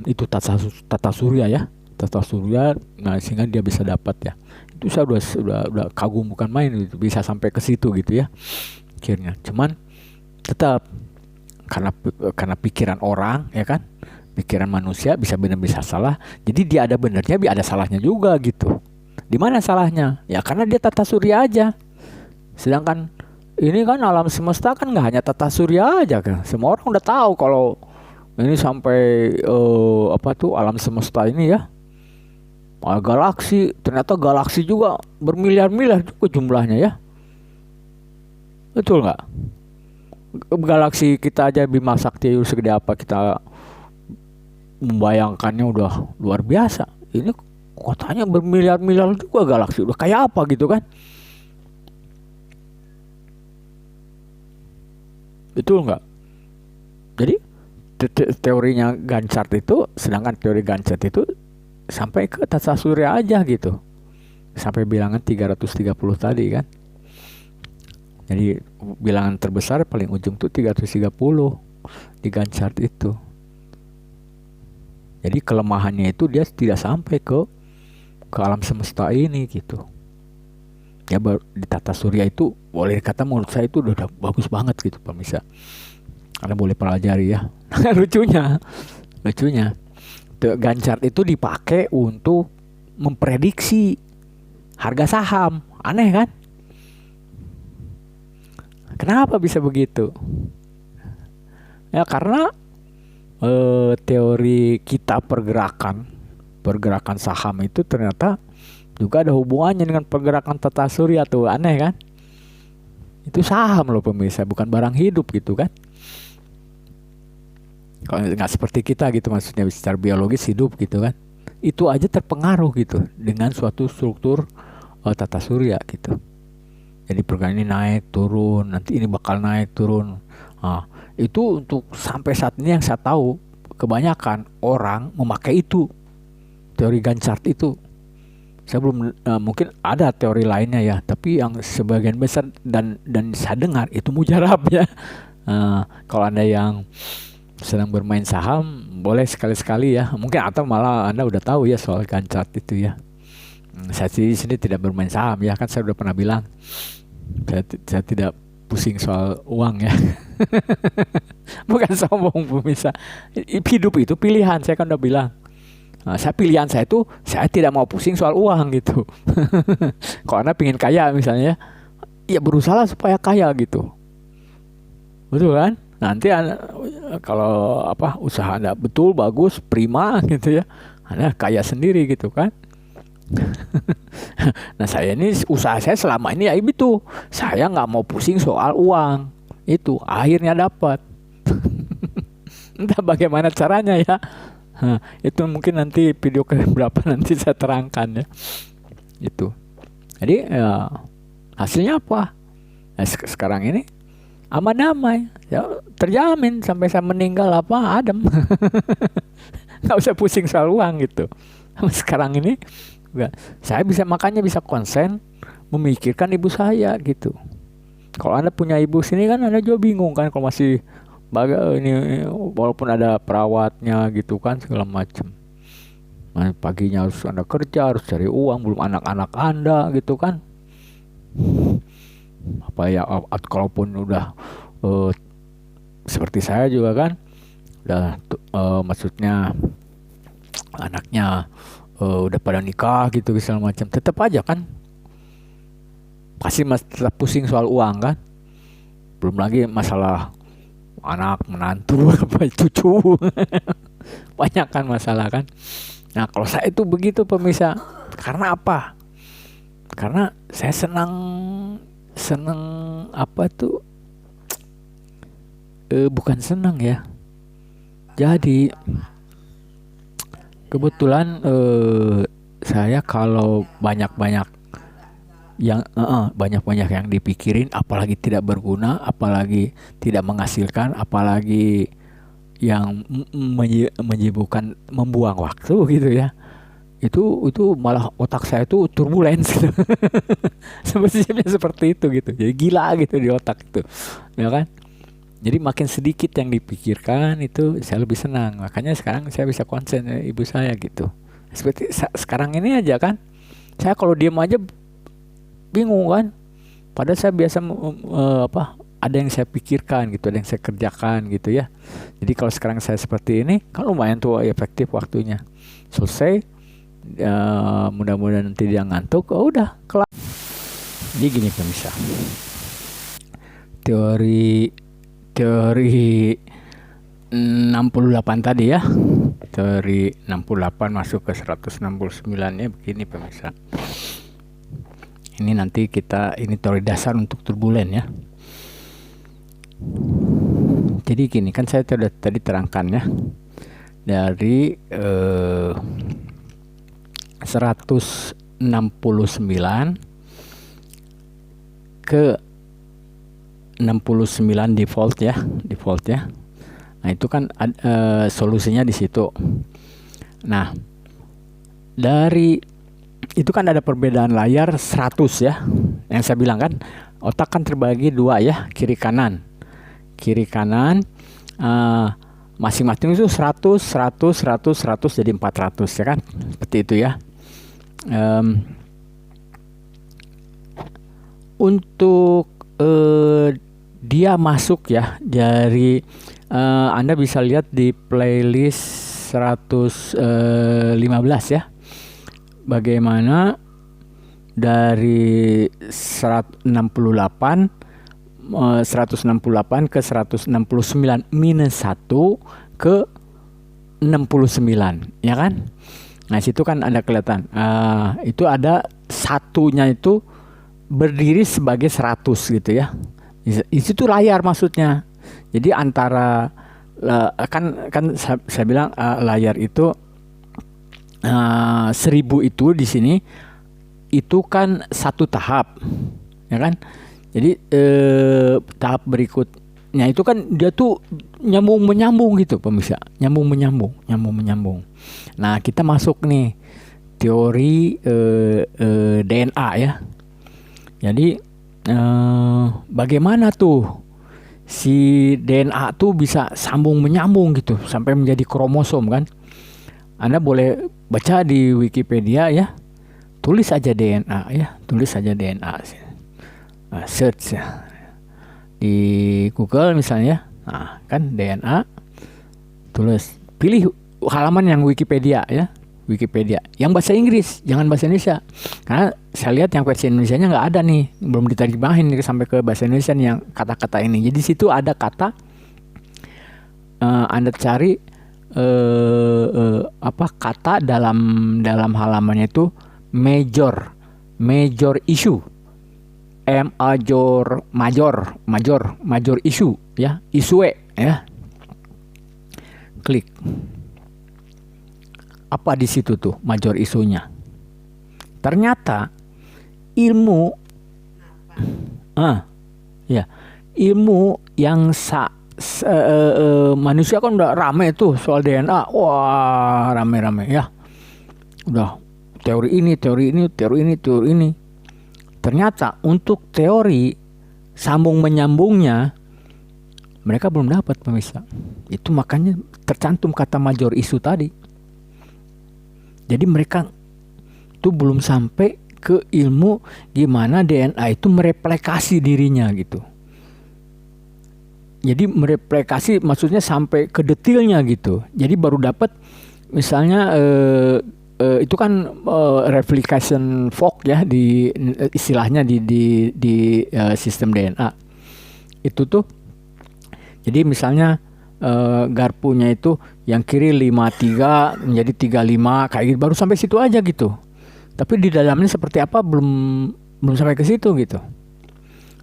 Speaker 1: itu tata surya ya, tata surya. Nah sehingga dia bisa dapat ya. Itu saya udah kagum bukan main, itu bisa sampai ke situ gitu ya akhirnya. Cuman tetap karena pikiran orang ya kan, pikiran manusia bisa benar bisa salah. Jadi dia ada benernya, ada salahnya juga gitu. Di mana salahnya? Ya karena dia tata surya aja. Sedangkan ini kan alam semesta kan nggak hanya tata surya aja kan. Semua orang udah tahu kalau ini sampai alam semesta ini ya, galaksi, ternyata galaksi juga bermiliar-miliar juga jumlahnya ya. Betul nggak? Galaksi kita aja Bima Sakti segede apa, kita membayangkannya udah luar biasa. Ini kotanya bermiliar-miliar juga galaksi, udah kayak apa gitu kan. Betul nggak? Jadi teorinya Ganchart itu, sedangkan teori Ganchart itu sampai ke tata surya aja gitu, sampai bilangan 330 tadi kan. Jadi bilangan terbesar paling ujung tuh 330 di Ganchart itu. Jadi kelemahannya itu dia tidak sampai ke alam semesta ini gitu. Ya di tata surya itu boleh dikata menurut saya itu udah bagus banget gitu pemirsa. Anda boleh pelajari ya. lucunya Ganchart itu dipakai untuk memprediksi harga saham. Aneh kan? Kenapa bisa begitu? Ya karena teori kita pergerakan saham itu ternyata juga ada hubungannya dengan pergerakan tata surya tuh. Aneh kan? Itu saham loh pemirsa, bukan barang hidup gitu kan. Kalau nggak seperti kita gitu, maksudnya secara biologis hidup gitu kan. Itu aja terpengaruh gitu dengan suatu struktur tata surya gitu. Jadi program ini naik turun, nanti ini bakal naik turun. Nah, itu untuk sampai saat ini yang saya tahu kebanyakan orang memakai itu, teori Gantt chart itu. Saya belum mungkin ada teori lainnya ya, tapi yang sebagian besar dan saya dengar itu mujarab ya. Kalau Anda yang sedang bermain saham, boleh sekali-sekali ya. Mungkin atau malah Anda udah tahu ya soal Gantt chart itu ya. Saya di sini tidak bermain saham ya, kan saya udah pernah bilang. Saya tidak pusing soal uang ya. Bukan sombong pemirsa. Hidup itu pilihan, saya kan udah bilang. Pilihan saya itu saya tidak mau pusing soal uang gitu. Kalau Anda pengen kaya misalnya, ya berusaha supaya kaya gitu. Betul kan? Nanti kalau usaha Anda betul bagus prima gitu ya, Anda kaya sendiri gitu kan. Nah saya ini usaha saya selama ini ya itu, saya nggak mau pusing soal uang, itu akhirnya dapat. Entah bagaimana caranya ya. Itu mungkin nanti video keberapa nanti saya terangkan ya. Itu. Jadi hasilnya apa? Nah, sekarang ini aman damai, ya, terjamin sampai saya meninggal adem. Nggak usah pusing soal uang gitu. Sekarang ini saya makanya bisa konsen memikirkan ibu saya gitu. Kalau Anda punya ibu sini kan Anda juga bingung kan kalau masih ini walaupun ada perawatnya gitu kan segala macam. Nah, paginya harus Anda kerja, harus cari uang, belum anak-anak Anda gitu kan. Apa ya, kalaupun udah seperti saya juga kan, udah maksudnya anaknya udah pada nikah gitu segala macam, tetap aja kan pasti masih tetap pusing soal uang kan. Belum lagi masalah anak, menantu, apa cucu. Banyak kan masalah kan. Nah kalau saya itu begitu pemirsa. Karena apa? Karena saya senang bukan senang ya. Jadi kebetulan saya kalau banyak-banyak yang dipikirin, apalagi tidak berguna, apalagi tidak menghasilkan, apalagi yang menyibukkan, membuang waktu gitu ya. Itu malah otak saya itu turbulens gitu. Seperti itu gitu. Jadi gila gitu di otak itu. Ya kan? Jadi makin sedikit yang dipikirkan itu saya lebih senang. Makanya sekarang saya bisa konsen ibu saya gitu. Seperti sekarang ini aja kan. Saya kalau diam aja bingung kan. Padahal saya biasa ada yang saya pikirkan gitu, ada yang saya kerjakan gitu ya. Jadi kalau sekarang saya seperti ini kan lumayan tuh efektif waktunya. Selesai, mudah-mudahan nanti dia ngantuk, udah kelar. Jadi gini pemirsa, teori 68 tadi ya, teori 68 masuk ke 169 ya, begini pemirsa. Ini nanti ini teori dasar untuk turbulen ya. Jadi gini kan saya tadi terangkan ya, dari 169 ke 69 default ya. Nah itu kan solusinya di situ. Nah dari itu kan ada perbedaan layar 100 ya. Yang saya bilang kan otak kan terbagi dua ya, kiri kanan. Masing-masing itu 100 jadi 400 ya kan. Seperti itu ya. Untuk dia masuk ya dari Anda bisa lihat di playlist 115 ya, bagaimana dari 168 ke 169 minus 1 ke 69 ya kan. Nah situ kan ada kelihatan itu ada satunya itu berdiri sebagai 100 gitu ya. Di situ layar maksudnya. Jadi antara kan saya bilang layar itu 1000 itu di sini itu kan satu tahap ya kan? Jadi tahap berikutnya itu kan dia tuh nyambung menyambung gitu pemirsa, nyambung menyambung. Nah kita masuk nih teori DNA ya. Jadi bagaimana tuh si DNA tuh bisa sambung menyambung gitu sampai menjadi kromosom kan? Anda boleh baca di Wikipedia ya, tulis aja DNA ya, tulis aja DNA. Search ya di Google misalnya, nah kan DNA, tulis, pilih halaman yang Wikipedia ya, Wikipedia yang bahasa Inggris, jangan bahasa Indonesia, karena saya lihat yang versi Indonesianya nggak ada nih, belum diterjemahin sampai ke bahasa Indonesia nih yang kata-kata ini. Jadi situ ada kata, Anda cari kata dalam halamannya itu major issue. Major issue ya, isu ya. Klik. Apa di situ tuh major isunya? Ternyata ilmu ilmu yang manusia kan udah rame tuh soal DNA. Wah, rame ya. Udah teori ini. Ternyata untuk teori sambung menyambungnya mereka belum dapat pemirsa. Itu makanya tercantum kata major isu tadi. Jadi mereka itu belum sampai ke ilmu gimana DNA itu mereplikasi dirinya gitu. Jadi mereplikasi maksudnya sampai ke detailnya gitu. Jadi baru dapat misalnya itu kan replication fork ya di istilahnya di sistem DNA itu tuh. Jadi misalnya garpunya itu yang kiri 53 menjadi 35 kayak gitu, baru sampai situ aja gitu. Tapi di dalamnya seperti apa belum sampai ke situ gitu.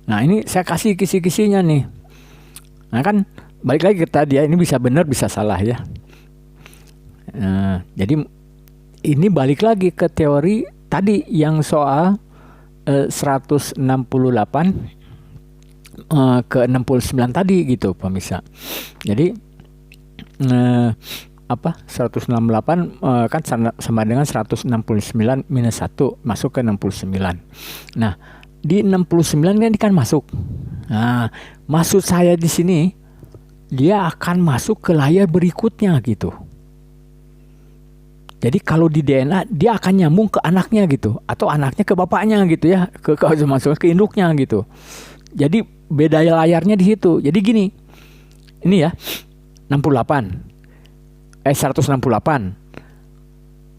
Speaker 1: Nah ini saya kasih kisi-kisinya nih. Nah kan balik lagi ke tadi ya, ini bisa benar bisa salah ya. Jadi ini balik lagi ke teori tadi yang soal 168 ke 69 tadi gitu pemirsa. Jadi 168 kan sama dengan 169 minus 1 masuk ke 69. Nah, di 69 kan masuk. Nah, maksud saya di sini dia akan masuk ke layar berikutnya gitu. Jadi kalau di DNA dia akan nyambung ke anaknya gitu, atau anaknya ke bapaknya gitu ya, ke induknya gitu. Jadi beda layarnya di situ. Jadi gini, ini ya 168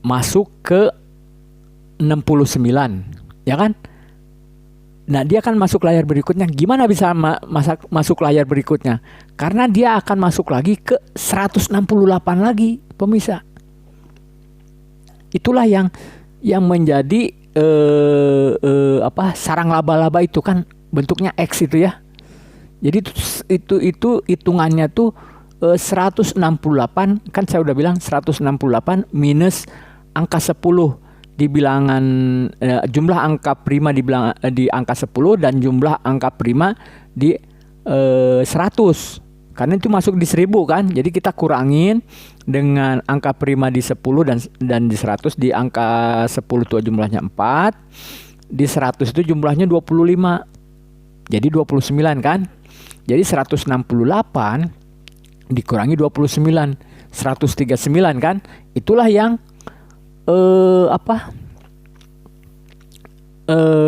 Speaker 1: masuk ke 69, ya kan? Nah dia akan masuk layar berikutnya. Gimana bisa masuk layar berikutnya? Karena dia akan masuk lagi ke 168 lagi, pemirsa. Itulah yang menjadi sarang laba-laba itu kan bentuknya X itu ya. Jadi itu hitungannya tuh 168 kan saya udah bilang 168 minus angka 10 di bilangan jumlah angka prima di angka 10 dan jumlah angka prima di 100. Karena itu masuk di 1000 kan. Jadi kita kurangin dengan angka prima di 10 dan di 100. Di angka 10 itu jumlahnya 4. Di 100 itu jumlahnya 25. Jadi 29 kan. Jadi 168 dikurangi 29. 139 kan. Itulah yang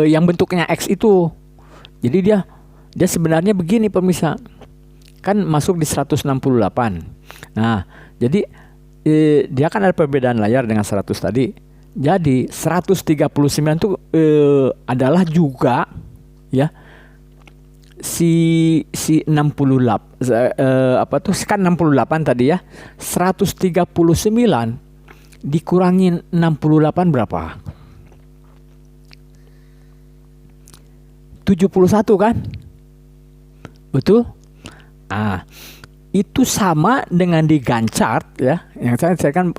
Speaker 1: yang bentuknya X itu. Jadi dia sebenarnya begini pemirsa. Kan masuk di 168. Nah, jadi dia kan ada perbedaan layar dengan 100 tadi. Jadi 139 itu adalah juga ya si 68 kan 68 tadi ya. 139 dikurangin 68 berapa? 71 kan? Betul? Ah, itu sama dengan di Gantt chart ya. Yang saya kan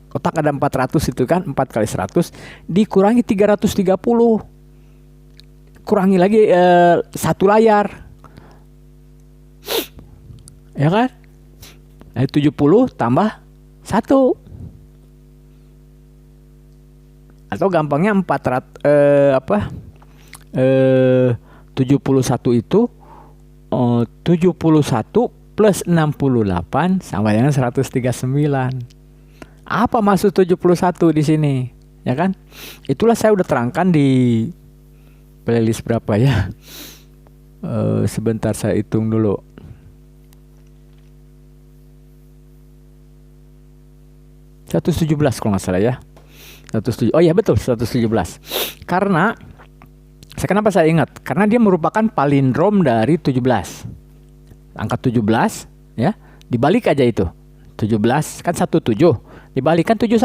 Speaker 1: kotak ada 400 itu kan, 4 kali 100 dikurangi 330. kurangi lagi satu layar. Ya kan? 70 tambah 1. Atau gampangnya 71 itu 71 plus 68 sama dengan 139. Apa maksud 71 di sini? Ya kan? Itulah saya udah terangkan di playlist berapa ya. Sebentar saya hitung dulu. Kalau nggak salah ya. 107. Oh iya betul, 117. Karena kenapa saya ingat? Karena dia merupakan palindrom dari 17. Angka 17 ya, dibalik aja itu. 17 kan 17, dibalikan 71.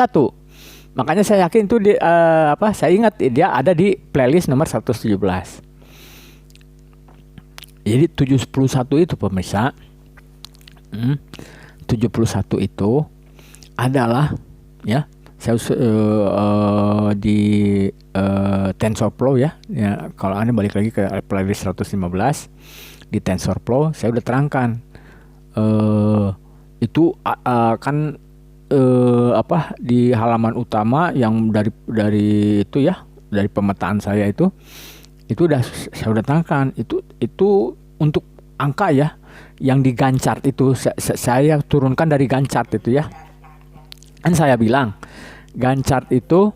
Speaker 1: Makanya saya yakin itu saya ingat dia ada di playlist nomor 117. Jadi 71 itu pemirsa. 71 itu adalah ya, saya di TensorFlow ya. Kalau Anda balik lagi ke playlist 115 di TensorFlow, saya udah terangkan itu kan di halaman utama yang dari itu ya, dari pemetaan saya itu udah saya udah terangkan itu untuk angka ya yang di Gantt itu saya turunkan dari Gantt itu ya. Kan saya bilang Gantt itu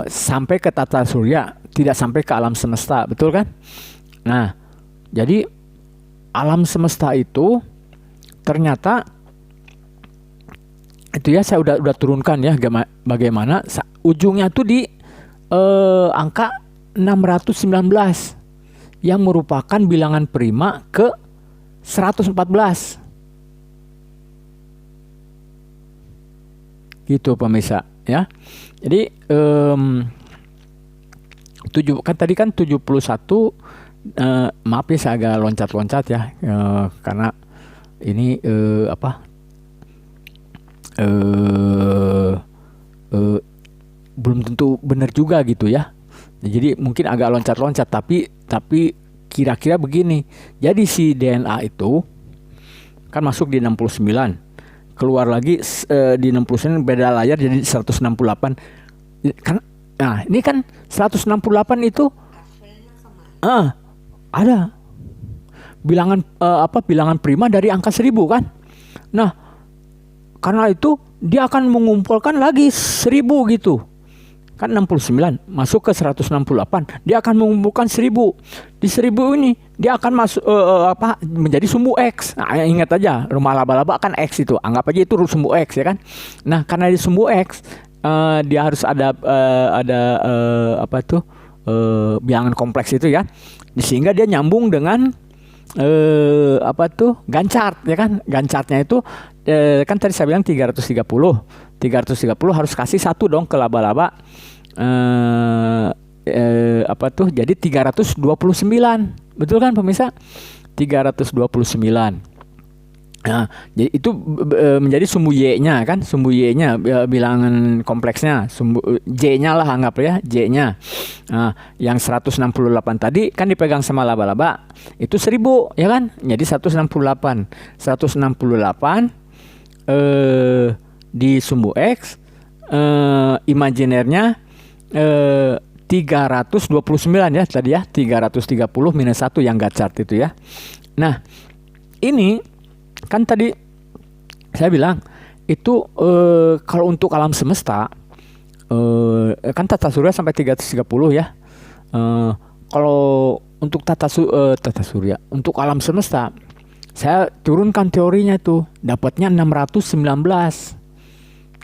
Speaker 1: sampai ke tata surya, tidak sampai ke alam semesta, betul kan? Nah, jadi alam semesta itu ternyata itu ya saya udah turunkan ya bagaimana ujungnya tuh di angka 619 yang merupakan bilangan prima ke 114. Gitu pemirsa ya. Jadi kan tadi kan 71 maaf ya saya agak loncat-loncat ya karena ini belum tentu benar juga gitu ya. Jadi mungkin agak loncat-loncat tapi kira-kira begini. Jadi si DNA itu kan masuk di 69. Keluar lagi di 69 beda layar jadi 168 kan. Nah ini kan 168 itu ada bilangan bilangan prima dari angka 1000 kan. Nah karena itu dia akan mengumpulkan lagi 1000 gitu kan, 69 masuk ke 168 dia akan mengumpulkan 1000. Di 1000 ini dia akan masuk menjadi sumbu X. Nah, ingat aja rumah laba-laba kan X itu, anggap aja itu sumbu X ya kan. Nah karena di sumbu X dia harus ada bilangan kompleks itu ya, sehingga dia nyambung dengan Gantt ya kan. Gantt-nya itu kan tadi saya bilang 330 harus kasih 1 dong ke laba-laba, jadi 329, betul kan pemirsa? 329. Nah, jadi itu menjadi sumbu Y-nya kan, sumbu Y-nya bilangan kompleksnya, sumbu J-nya lah anggap ya, J-nya. Nah, yang 168 tadi kan dipegang sama laba-laba, itu 1000 ya kan, jadi 168 di sumbu X, imajinernya 329 ya tadi ya, 330 minus 1 yang Gantt itu ya. Nah ini kan tadi saya bilang itu kalau untuk alam semesta kan tata surya sampai 330 ya. Kalau untuk tata surya untuk alam semesta saya turunkan teorinya tuh, dapatnya 619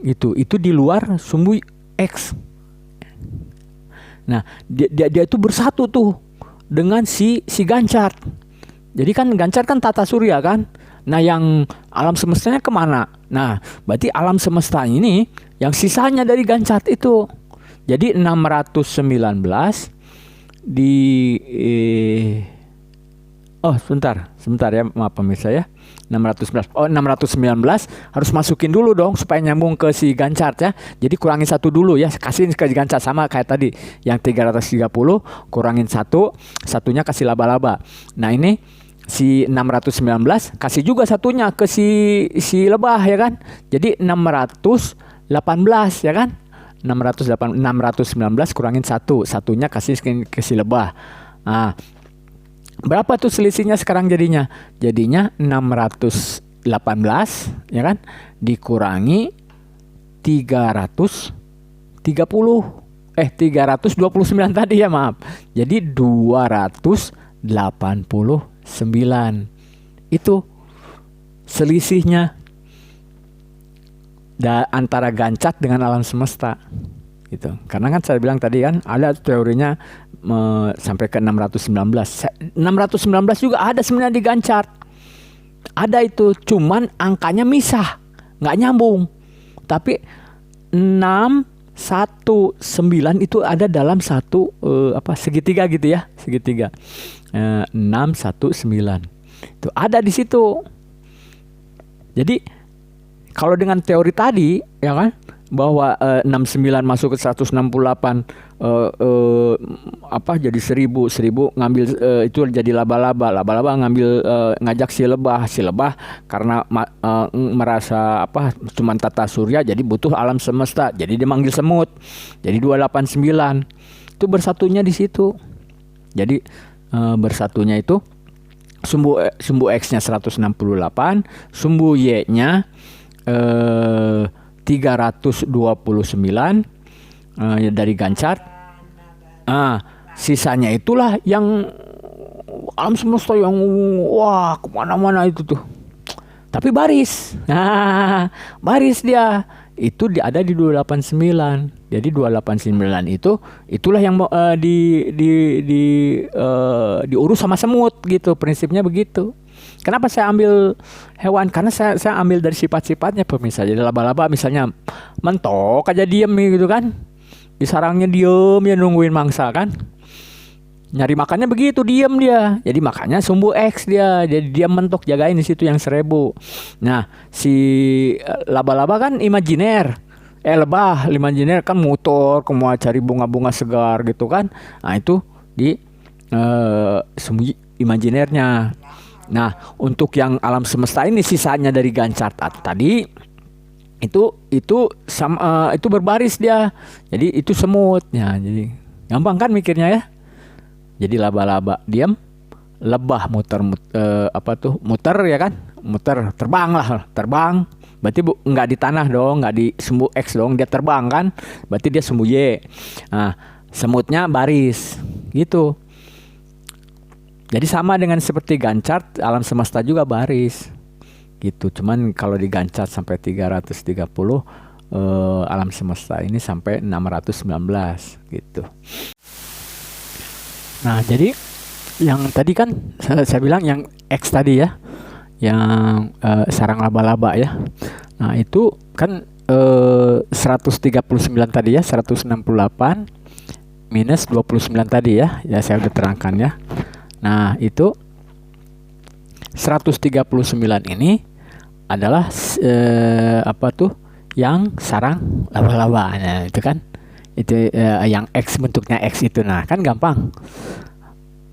Speaker 1: gitu. Itu di luar sumbu X. Nah dia itu bersatu tuh dengan si Gantt. Jadi kan Gantt kan tata surya kan. Nah yang alam semestanya kemana? Nah berarti alam semesta ini yang sisanya dari Gantt itu. Jadi 619 di Oh, sebentar ya, maaf pemirsa ya. 619. Oh, 619 harus masukin dulu dong supaya nyambung ke si Ganchart ya. Jadi kurangin satu dulu ya, kasihin ke Ganchart sama kayak tadi. Yang 330 kurangin satu, satunya kasih laba-laba. Nah, ini si 619 kasih juga satunya ke si lebah ya kan. Jadi 618 ya kan. 619 kurangin satu, satunya kasih ke si lebah. Nah, berapa tuh selisihnya sekarang jadinya? Jadinya 618 ya kan dikurangi 329 tadi ya, maaf. Jadi 289. Itu selisihnya antara Ganchart dengan alam semesta gitu. Karena kan saya bilang tadi kan ada teorinya sampai ke 619. 619 juga ada sebenarnya di Ganchart. Ada itu, cuman angkanya misah, nggak nyambung. Tapi 619 itu ada dalam satu segitiga gitu ya, segitiga. 619 itu ada di situ. Jadi kalau dengan teori tadi ya kan bahwa 69 masuk ke 168 jadi 1000 ngambil itu jadi laba-laba ngambil ngajak si lebah karena merasa cuman tata surya jadi butuh alam semesta, jadi dia manggil semut, jadi 289 itu bersatunya di situ. Jadi bersatunya itu sumbu X-nya 168, sumbu Y-nya 329 dari Ganchart. Sisanya itulah yang alam semesta yang wah kemana-mana itu tuh. Tapi baris. Baris dia. Itu ada di 289. Jadi 289 itulah yang diurus sama semut gitu. Prinsipnya begitu. Kenapa saya ambil hewan? Karena saya ambil dari sifat-sifatnya pemirsa. Jadi laba-laba misalnya mentok aja diem gitu kan. Di sarangnya diem ya nungguin mangsa kan. Nyari makannya begitu diem dia. Jadi makanya sumbu X dia. Jadi dia mentok jagain di situ yang 1000. Nah, si laba-laba kan imajiner. Lebah imajiner kan motor, mau cari bunga-bunga segar gitu kan. Nah, itu di sumbu imajinernya. Nah, untuk yang alam semesta ini sisanya dari Ganchart tadi itu sama itu berbaris dia. Jadi itu semutnya. Jadi gampang kan mikirnya ya. Jadi laba-laba diam, lebah muter ya kan? Muter, terbang. Berarti nggak di tanah dong, nggak di sumbu X dong, dia terbang kan? Berarti dia sumbu Y. Nah, semutnya baris gitu. Jadi sama dengan seperti Ganchart, alam semesta juga baris gitu. Cuman kalau di Ganchart sampai 330, alam semesta ini sampai 619 gitu. Nah, jadi yang tadi kan saya bilang yang X tadi ya, yang sarang laba-laba ya. Nah, itu kan 139 tadi ya, 168 minus 29 tadi ya. Ya saya udah terangkan ya. Nah, itu 139 ini adalah yang sarang laba-laba. Nah, itu kan itu yang X, bentuknya X itu. Nah, kan gampang.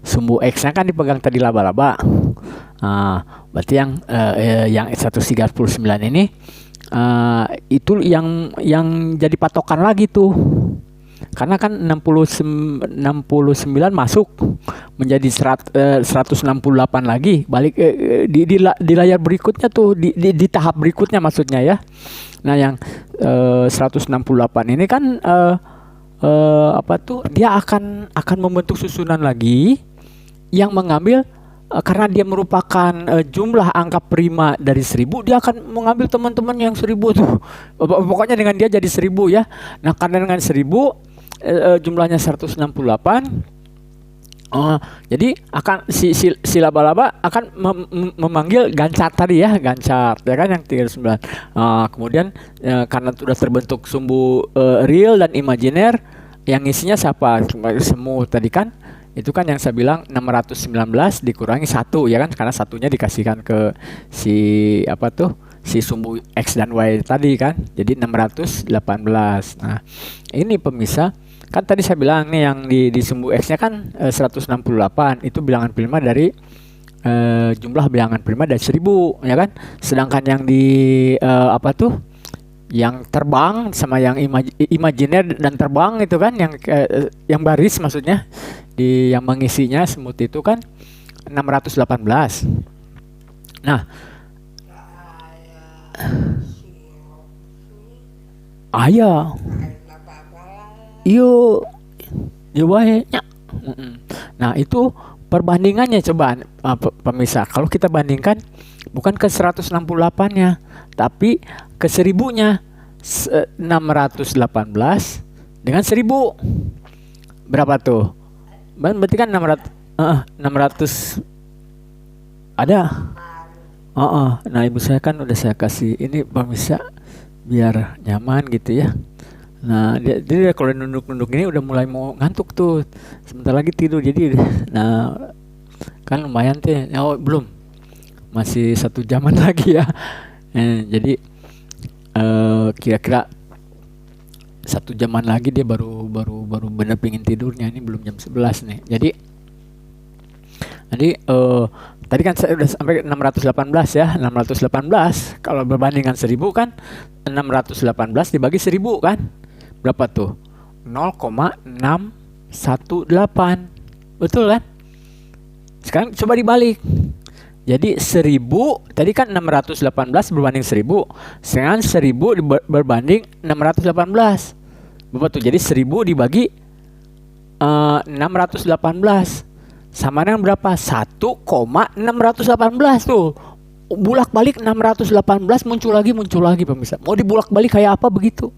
Speaker 1: Sumbu X-nya kan dipegang tadi laba-laba. Berarti yang 139 ini itu yang jadi patokan lagi tuh. Karena kan 69 masuk menjadi 168 lagi balik di layar berikutnya tuh di tahap berikutnya maksudnya ya. Nah, yang 168 ini kan dia akan membentuk susunan lagi yang mengambil karena dia merupakan jumlah angka prima dari 1000, dia akan mengambil teman-teman yang 1000 tuh. Pokoknya dengan dia jadi 1000 ya. Nah, karena dengan 1000 jumlahnya 168, jadi akan si laba-laba akan memanggil Ganchart tadi ya, Ganchart ya kan yang 39. Kemudian karena sudah terbentuk sumbu real dan imajiner, yang isinya siapa? Semut tadi kan. Itu kan yang saya bilang 619 dikurangi 1 ya kan, karena satunya dikasihkan ke si apa tuh, si sumbu X dan Y tadi kan. Jadi 618. Nah, ini pemisah. Kan tadi saya bilang nih yang di sumbu X-nya kan 168, itu bilangan prima dari jumlah bilangan prima dari 1000 ya kan. Sedangkan yang di apa tuh, yang terbang sama yang imajiner dan terbang itu kan, yang baris maksudnya, di yang mengisinya smooth itu kan 618. Nah, iya. Iyo, ya baik. Nah, itu perbandingannya coba pemirsa. Kalau kita bandingkan bukan ke 168-nya, tapi ke 1000-nya. 618 dengan 1000. Berapa tuh? Berarti kan 600 ada. Nah, ibu saya kan udah saya kasih ini pemirsa biar nyaman gitu ya. Nah, dia kalau nunduk-nunduk ini udah mulai mau ngantuk tuh. Sebentar lagi tidur. Jadi nah, kan lumayan tuh. Oh, belum. Masih 1 jaman lagi ya. Jadi kira-kira 1 jaman lagi dia baru benar pingin tidurnya. Ini belum jam 11 nih. Jadi tadi kan saya udah sampai 618 ya. 618 kalau berbandingan 1000 kan 618 dibagi 1000 kan berapa tuh? 0,618. Betul kan? Sekarang coba dibalik. Jadi 1000 tadi kan 618 berbanding 1000. Sekarang 1000 berbanding 618. Berapa tuh? Jadi 1000 dibagi 618 sama dengan berapa? 1,618 tuh. Bulak-balik 618 muncul lagi pemirsa. Mau dibulak-balik kayak apa begitu?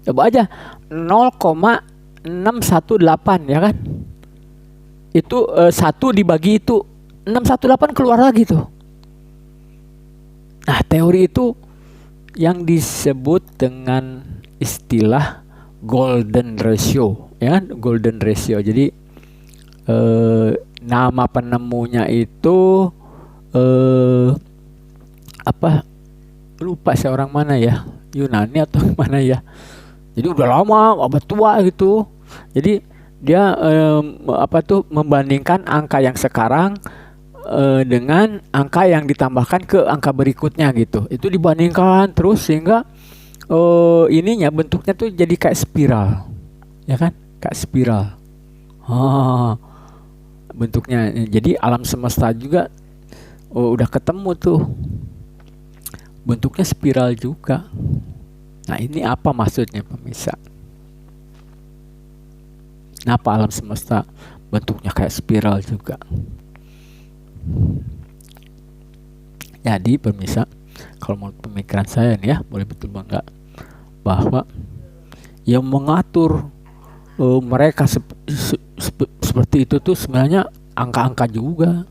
Speaker 1: Coba aja 0,618 ya kan? Itu 1 dibagi itu 618 keluar lagi tuh. Nah, teori itu yang disebut dengan istilah golden ratio ya kan? Golden ratio. Jadi nama penemunya itu apa? Lupa saya orang mana ya? Yunani atau mana ya? Jadi udah lama, abad tua gitu. Jadi dia membandingkan angka yang sekarang dengan angka yang ditambahkan ke angka berikutnya gitu. Itu dibandingkan terus sehingga ininya bentuknya tuh jadi kayak spiral. Ya kan? Kayak spiral. Bentuknya. Jadi alam semesta juga udah ketemu tuh. Bentuknya spiral juga. Nah, ini apa maksudnya pemirsa? Kenapa alam semesta bentuknya kayak spiral juga? Jadi pemirsa, kalau menurut pemikiran saya nih ya, boleh betul bangga bahwa yang mengatur mereka seperti itu tuh sebenarnya angka-angka juga.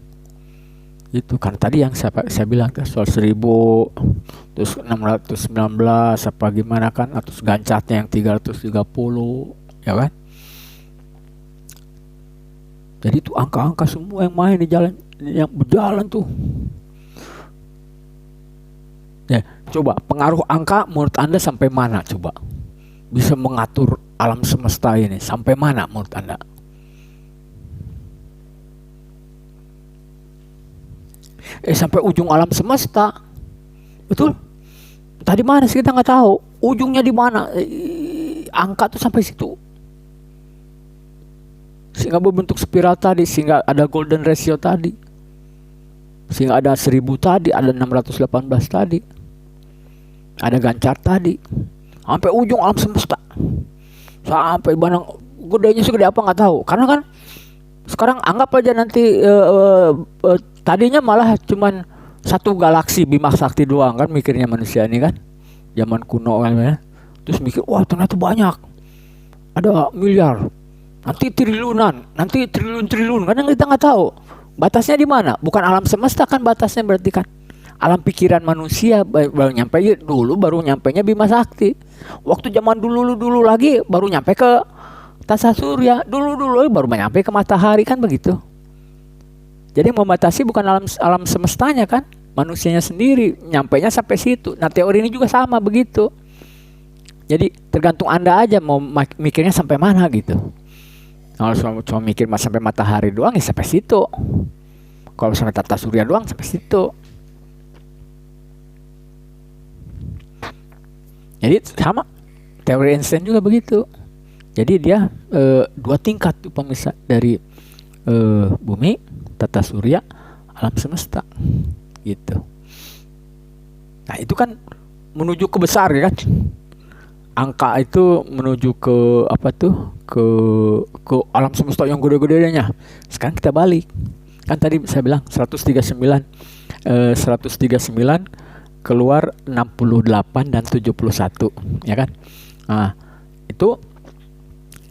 Speaker 1: Itu kan tadi yang saya bilang soal 1000 terus 619 apa gimana kan, atau gancatnya yang 330 ya kan. Jadi itu angka-angka semua yang main di jalan, yang berjalan tuh. Ya, coba pengaruh angka menurut Anda sampai mana coba? Bisa mengatur alam semesta ini sampai mana menurut Anda? Sampai ujung alam semesta. Betul? Tadi mana sih kita nggak tahu. Ujungnya di mana? Angka tuh sampai situ. Sehingga berbentuk spiral tadi, sehingga ada golden ratio tadi. Sehingga ada 1000 tadi, ada 618 tadi. Ada gancar tadi. Sampai ujung alam semesta. Sampai barang gedenya segede apa nggak tahu. Karena kan sekarang anggap aja nanti tadinya malah cuman satu galaksi Bima Sakti doang kan mikirnya manusia ini kan. Zaman kuno kan ya. Terus mikir, wah ternyata banyak. Ada miliar. Nanti triliunan, nanti triliun-triliun. Kadang kita nggak tahu. Batasnya di mana? Bukan alam semesta kan batasnya, berarti kan alam pikiran manusia. Baru nyampe dulu, baru nyampenya Bima Sakti. Waktu zaman dulu lagi baru nyampe ke tata surya dulu baru nyampe ke matahari kan begitu. Jadi membatasi bukan alam semestanya kan, manusianya sendiri nyampainya sampai situ. Nah teori ini juga sama begitu. Jadi tergantung Anda aja mau mikirnya sampai mana gitu. Kalau cuma mikir sampai matahari doang ya sampai situ. Kalau sampai tata surya doang sampai situ. Jadi sama teori Einstein juga begitu. Jadi dia 2 tingkat tuh pemirsa, dari bumi, tata surya, alam semesta gitu. Nah itu kan menuju ke besar ya kan, angka itu menuju ke apa tuh, ke alam semesta yang gede-gedenya. Sekarang kita balik, kan tadi saya bilang 139 keluar 68 dan 71 ya kan. Nah itu,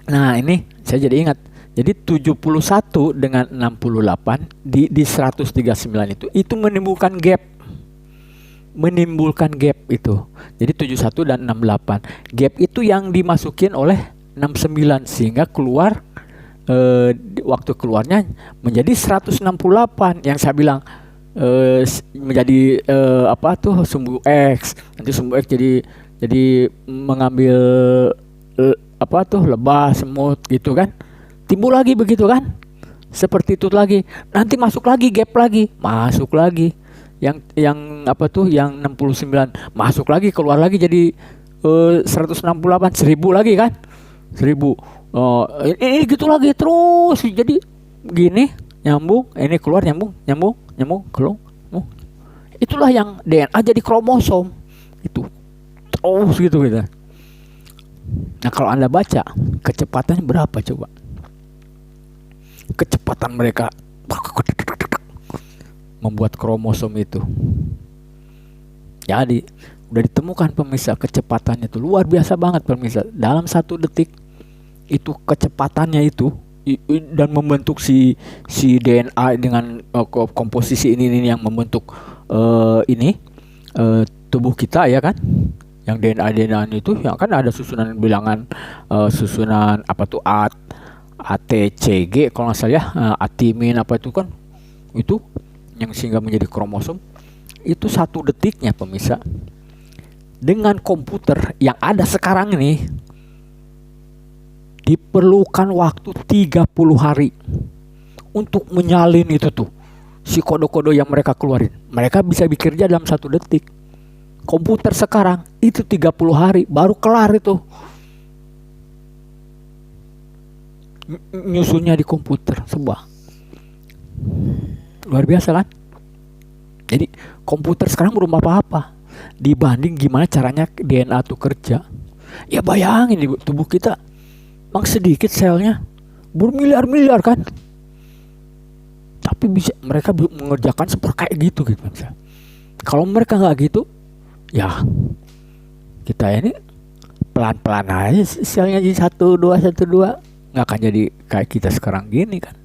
Speaker 1: nah ini saya jadi ingat. Jadi 71 dengan 68 di 139 itu menimbulkan gap. Itu. Jadi 71 dan 68. Gap itu yang dimasukin oleh 69 sehingga keluar waktu keluarnya menjadi 168 yang saya bilang menjadi apa tuh, sumbu X. Nanti sumbu X jadi mengambil apa tuh, lebah, semut gitu kan. Timbul lagi begitu kan, seperti itu lagi. Nanti masuk lagi gap lagi, masuk lagi yang apa tuh, yang 69 masuk lagi, keluar lagi jadi 168, 1000 lagi kan, 1000. Ini gitu lagi terus, jadi gini nyambung, ini keluar nyambung keluar. Itulah yang DNA jadi kromosom itu terus gitu. Nah kalau Anda baca kecepatannya berapa coba? Kecepatan mereka membuat kromosom itu. Jadi udah ditemukan pemirsa, kecepatannya itu luar biasa banget pemirsa. Dalam 1 detik itu kecepatannya itu, dan membentuk si DNA dengan komposisi ini yang membentuk tubuh kita ya kan. Yang DNA itu yang kan ada susunan bilangan, susunan apa tuh, ATCG kalau nggak salah ya, atimin apa itu kan, itu yang sehingga menjadi kromosom. Itu 1 detiknya pemirsa. Dengan komputer yang ada sekarang ini diperlukan waktu 30 hari untuk menyalin itu tuh, si kode-kode yang mereka keluarin. Mereka bisa bekerja dalam 1 detik. Komputer sekarang itu 30 hari baru kelar itu nyusunnya di komputer sebuah. Luar biasa kan? Jadi komputer sekarang belum apa-apa dibanding gimana caranya DNA itu kerja. Ya bayangin di tubuh kita emang sedikit selnya, bermiliar-miliar kan, tapi bisa mereka mengerjakan seperti kayak gitu. Kalau mereka nggak gitu, ya kita ini pelan-pelan aja selnya jadi 1-2 nggak akan jadi kayak kita sekarang gini kan.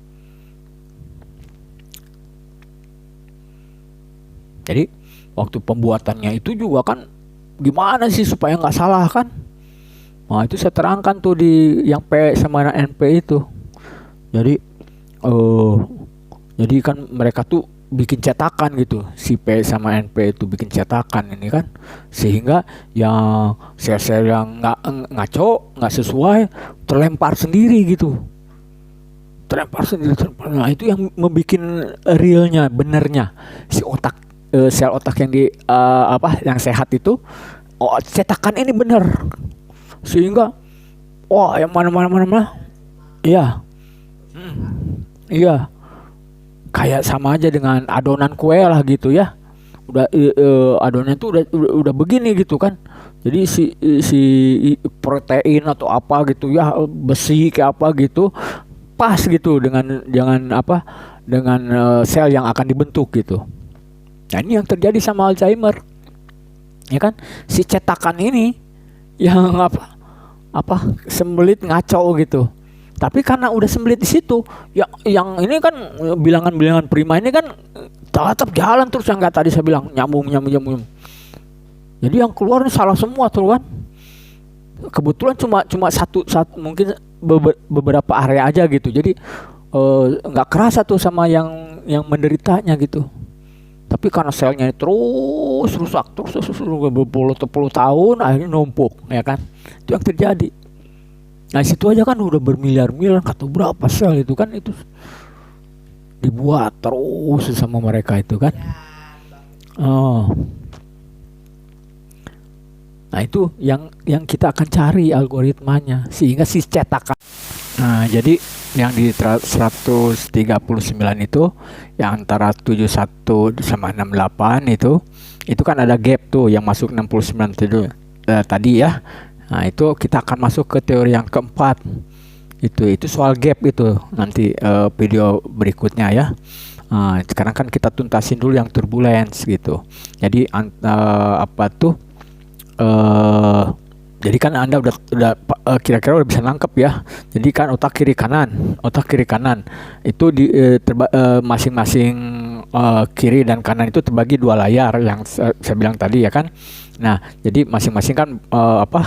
Speaker 1: Jadi waktu pembuatannya itu juga kan gimana sih supaya nggak salah kan. Nah itu saya terangkan tuh di yang P sama NP itu. Jadi kan mereka tuh bikin cetakan gitu, si P sama NP itu bikin cetakan ini kan, sehingga yang sel-sel yang ngaco, nggak sesuai, terlempar sendiri gitu, Nah itu yang membuat realnya, benernya si otak, sel otak yang di yang sehat itu, cetakan ini bener, sehingga yang mana, iya, iya. Kayak sama aja dengan adonan kue lah gitu ya. Udah adonannya tuh udah begini gitu kan. Jadi si protein atau apa gitu ya, besi kayak apa gitu, pas gitu dengan sel yang akan dibentuk gitu. Nah ini yang terjadi sama Alzheimer. Ya kan? Si cetakan ini yang sembelit ngaco gitu. Tapi karena udah sembelit di situ, yang ini kan bilangan-bilangan prima ini kan tetap jalan terus, yang nggak tadi saya bilang nyambung. Jadi yang keluar ini salah semua tuh kan. Kebetulan cuma satu mungkin beberapa area aja gitu. Jadi nggak kerasa tuh sama yang menderitanya gitu. Tapi karena selnya terus rusak terus berpuluh tahun, akhirnya numpuk, ya kan? Itu yang terjadi. Nah situ aja kan udah bermiliar-miliar, atau berapa sel itu kan, itu dibuat terus sama mereka itu kan. Oh. Nah itu yang kita akan cari algoritmanya, sehingga si cetakan. Nah jadi yang di 139 itu, yang antara 71 sama 68 itu kan ada gap tuh yang masuk 69 itu tadi ya. Nah itu kita akan masuk ke teori yang keempat. Itu soal gap itu nanti video berikutnya ya. Sekarang kan kita tuntasin dulu yang turbulence gitu. Jadi apa tuh? Jadi kan Anda udah kira-kira udah bisa nangkep ya. Jadi kan otak kiri kanan itu di masing-masing kiri dan kanan itu terbagi 2 layar yang saya bilang tadi ya kan. Nah, jadi masing-masing kan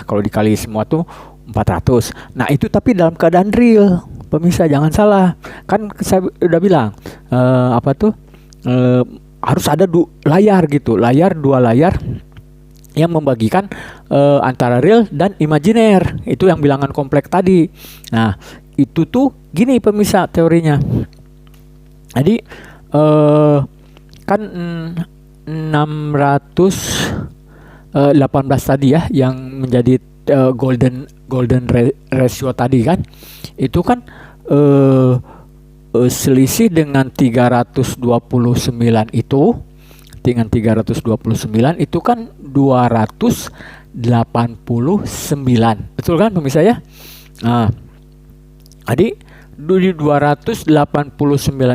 Speaker 1: kalau dikali semua tuh 400. Nah, itu tapi dalam keadaan real. Pemirsa jangan salah. Kan saya udah bilang harus ada 2 layar gitu. 2 layar yang membagikan antara real dan imajiner. Itu yang bilangan kompleks tadi. Nah, itu tuh gini pemirsa teorinya. Jadi kan 618 tadi ya yang menjadi golden ratio tadi kan. Itu kan selisih dengan 329 itu. Dengan 329 itu kan 289. Betul kan pemirsa ya? Nah, jadi di 289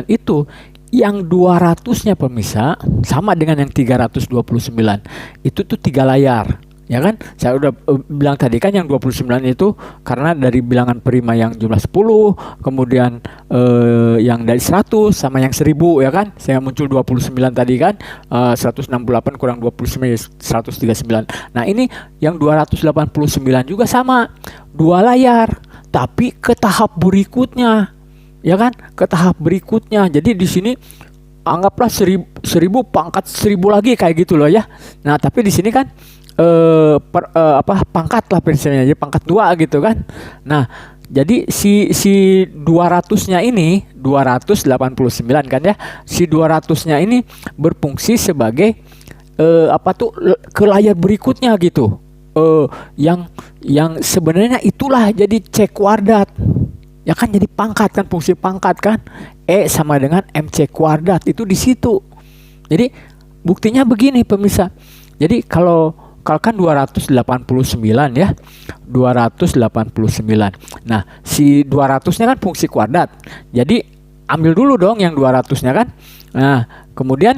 Speaker 1: itu yang 200-nya pemirsa sama dengan yang 329. Itu tuh 3 layar. Ya kan? Saya udah bilang tadi kan yang 29 itu karena dari bilangan prima yang jumlah 10, kemudian yang dari 100 sama yang 1000 ya kan? Saya muncul 29 tadi kan, 168 kurang 29 139. Nah, ini yang 289 juga sama, 2 layar, tapi ke tahap berikutnya. Ya kan? Ke tahap berikutnya. Jadi di sini anggaplah 1000 pangkat 1000 lagi kayak gitu loh ya. Nah, tapi di sini kan pangkat lah prinsipnya, jadi pangkat 2 gitu kan. Nah, jadi si 200-nya ini 289 kan ya. Si 200-nya ini berfungsi sebagai ke layar berikutnya gitu. Yang sebenarnya itulah jadi cek kuadrat. Ya kan jadi pangkat kan, fungsi pangkat kan. E sama dengan MC kuadrat itu di situ. Jadi buktinya begini pemirsa. Jadi kalau kan 289 ya, 289. Nah, si 200-nya kan fungsi kuadrat. Jadi ambil dulu dong yang 200-nya kan. Nah, kemudian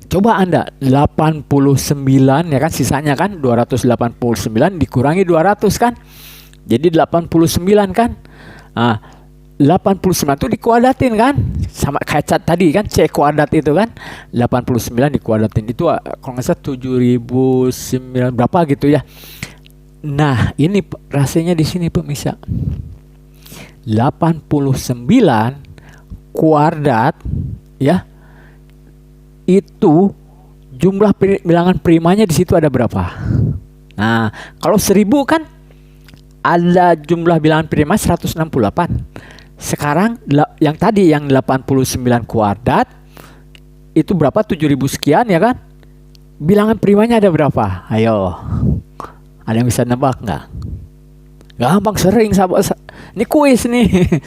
Speaker 1: coba Anda 89 ya kan, sisanya kan 289 dikurangi 200 kan. Jadi 89 kan. Nah, 89 itu dikuadratin kan, sama kayak cat tadi kan, C kuadrat itu kan, 89 dikuadratin itu kalau nggak salah 7009 berapa gitu ya. Nah ini rasanya di sini pemirsa, 89 kuadrat ya, itu jumlah bilangan primanya di situ ada berapa? Nah kalau 1000 kan ada jumlah bilangan prima 168. Sekarang yang tadi yang 89 kuadrat itu berapa? 7000 sekian ya kan? Bilangan primanya ada berapa? Ayo. Ada yang bisa nebak nggak? Gampang, sering sahabat. Ini kuis nih.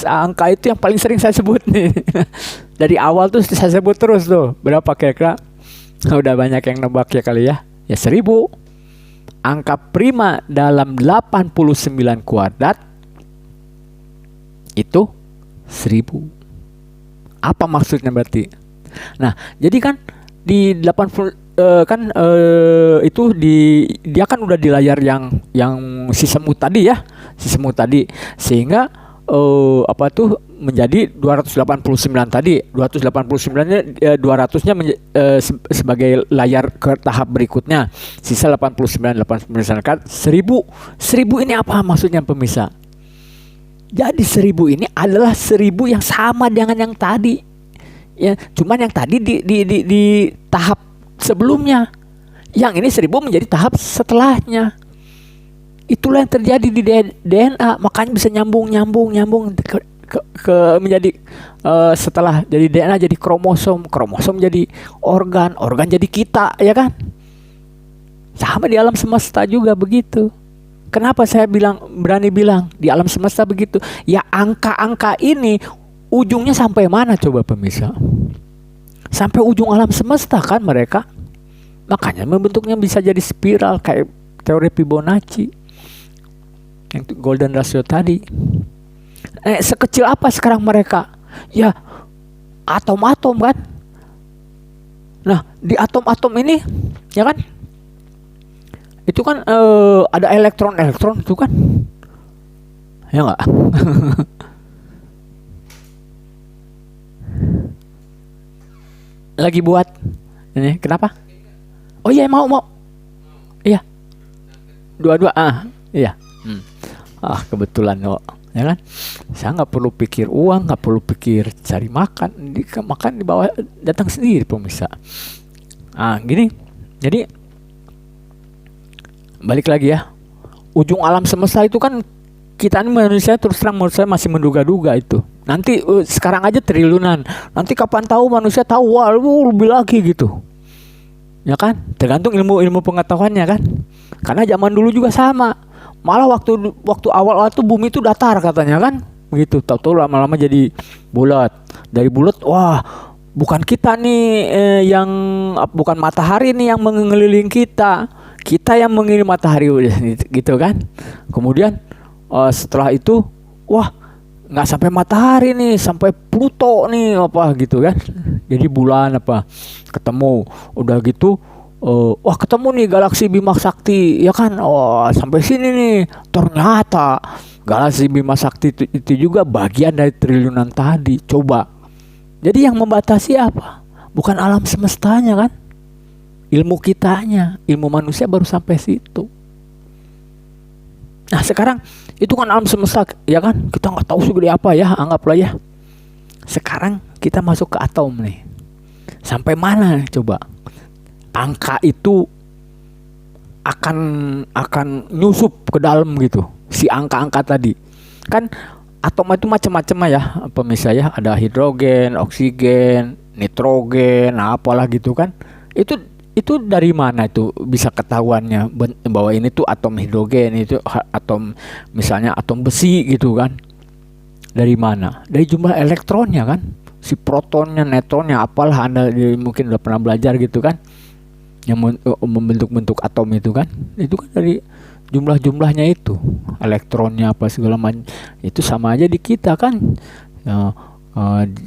Speaker 1: Angka itu yang paling sering saya sebut nih. Dari awal tuh saya sebut terus tuh. Berapa kira-kira? Udah banyak yang nebak ya kali ya. Ya 1000. Angka prima dalam 89 kuadrat itu 1000. Apa maksudnya berarti? Nah, jadi kan di 80 itu dia kan udah di layar yang si semut tadi ya, si semut tadi, sehingga menjadi 289 tadi. 289-nya 200-nya sebagai layar ke tahap berikutnya. Sisa 89 kan 1000 ini apa maksudnya pemirsa? Jadi 1000 ini adalah 1000 yang sama dengan yang tadi. Ya, cuman yang tadi di tahap sebelumnya. Yang ini 1000 menjadi tahap setelahnya. Itulah yang terjadi di DNA, makanya bisa nyambung ke menjadi setelah jadi DNA jadi kromosom jadi organ jadi kita, ya kan? Sama di alam semesta juga begitu. Kenapa saya berani bilang di alam semesta begitu? Ya angka-angka ini ujungnya sampai mana coba pemirsa? Sampai ujung alam semesta kan mereka. Makanya membentuknya bisa jadi spiral kayak teori Fibonacci. Yang golden ratio tadi. Sekecil apa sekarang mereka? Ya atom-atom kan. Nah di atom-atom ini ya kan, itu kan ada elektron itu kan, ya nggak? Lagi buat ini kenapa? Oh iya mau iya dua iya. Kebetulan kok, ya kan? Saya nggak perlu pikir uang, nggak perlu pikir cari makan, makan di bawah datang sendiri pemirsa. Gini, jadi balik lagi ya, ujung alam semesta itu kan kita ini manusia terus terang menurut saya masih menduga-duga itu. Nanti sekarang aja triliunan, nanti kapan tahu manusia tahu, wah lebih lagi gitu, ya kan? Tergantung ilmu pengetahuannya kan. Karena zaman dulu juga sama. Malah waktu awal tuh bumi itu datar katanya kan, begitu. Tahu-tahu lama-lama jadi bulat. Dari bulat, wah bukan kita nih bukan matahari nih yang mengelilingi kita yang mengelilingi matahari gitu kan. Kemudian setelah itu, wah nggak sampai matahari nih, sampai Pluto nih apa gitu kan. Jadi bulan apa ketemu, udah gitu. Wah ketemu nih galaksi Bima Sakti, ya kan? Sampai sini nih. Ternyata galaksi Bima Sakti itu juga bagian dari triliunan tadi. Coba. Jadi yang membatasi apa? Bukan alam semestanya kan? Ilmu kitanya, ilmu manusia baru sampai situ. Nah sekarang itu kan alam semesta, ya kan? Kita nggak tahu segede apa ya, anggaplah ya. Sekarang kita masuk ke atom nih. Sampai mana coba? Angka itu akan nyusup ke dalam gitu. Si angka-angka tadi. Kan atom itu macam-macam ya, pemirsa ya. Ada hidrogen, oksigen, nitrogen, apalah gitu kan. Itu dari mana itu bisa ketahuannya bahwa ini tuh atom hidrogen, itu atom misalnya atom besi gitu kan. Dari mana? Dari jumlah elektronnya kan. Si protonnya, neutronnya, apalah Anda mungkin udah pernah belajar gitu kan. Yang membentuk atom itu kan dari jumlah-jumlahnya itu, elektronnya apa segala macam itu sama aja di kita kan.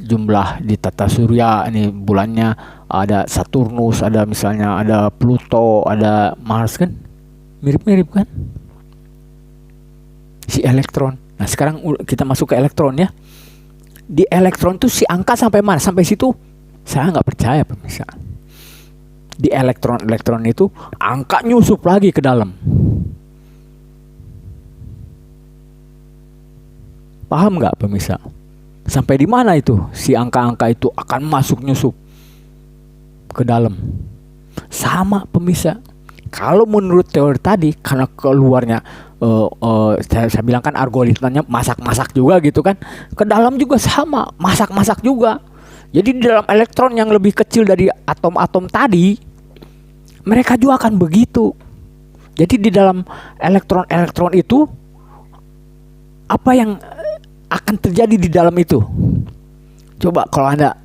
Speaker 1: Jumlah di tata surya ini bulannya ada Saturnus, ada misalnya ada Pluto, ada Mars kan, mirip-mirip kan si elektron. Nah sekarang kita masuk ke elektron ya. Di elektron tuh si angka sampai mana? Sampai situ saya nggak percaya pemirsa. Di elektron itu angka nyusup lagi ke dalam. Paham nggak pemirsa? Sampai di mana itu si angka-angka itu akan masuk nyusup ke dalam. Sama pemirsa. Kalau menurut teori tadi, karena keluarnya saya bilang kan algoritmanya masak-masak juga gitu kan, ke dalam juga sama, masak-masak juga. Jadi di dalam elektron yang lebih kecil dari atom-atom tadi, mereka juga akan begitu. Jadi di dalam elektron itu, apa yang akan terjadi di dalam itu? Coba kalau Anda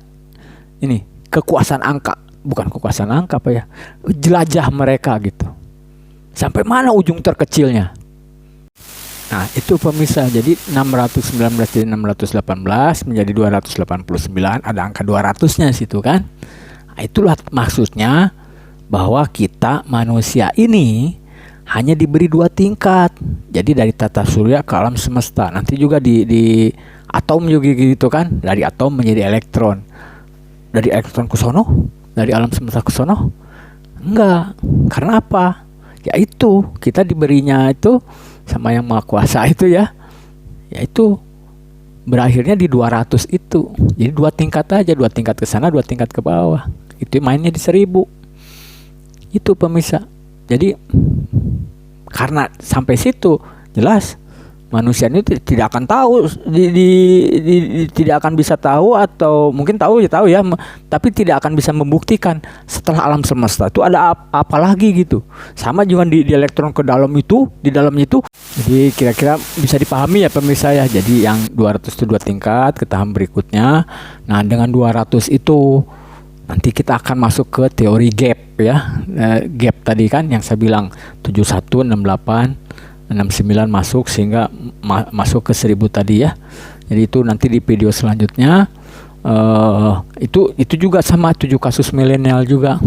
Speaker 1: ini kekuasaan angka, bukan kekuasaan angka apa ya, jelajah mereka gitu. Sampai mana ujung terkecilnya? Nah itu pemirsa, jadi 619 jadi 618 menjadi 289, ada angka 200-nya situ kan. Nah, itulah maksudnya bahwa kita manusia ini hanya diberi 2 tingkat. Jadi dari tata surya ke alam semesta. Nanti juga di atom juga gitu kan, dari atom menjadi elektron, dari elektron ke sono, dari alam semesta ke sono. Enggak. Karena apa? Ya itu kita diberinya itu sama yang maha kuasa itu ya, yaitu berakhirnya di 200 itu. Jadi 2 tingkat aja, 2 tingkat ke sana, 2 tingkat ke bawah. Itu mainnya di 1000. Itu pemirsa. Jadi karena sampai situ jelas manusia ini tidak akan tahu, tidak akan bisa tahu, atau mungkin tahu ya, tapi tidak akan bisa membuktikan setelah alam semesta itu ada apa lagi gitu. Sama juga di elektron ke dalam itu, di dalamnya itu. Jadi kira-kira bisa dipahami ya pemirsa ya. Jadi yang 200 itu 2 tingkat ke tahap berikutnya. Nah, dengan 200 itu nanti kita akan masuk ke teori gap ya. Gap tadi kan yang saya bilang 71, 68, 69 masuk sehingga masuk ke 1000 tadi ya. Jadi itu nanti di video selanjutnya. Itu juga sama 7 kasus milenial juga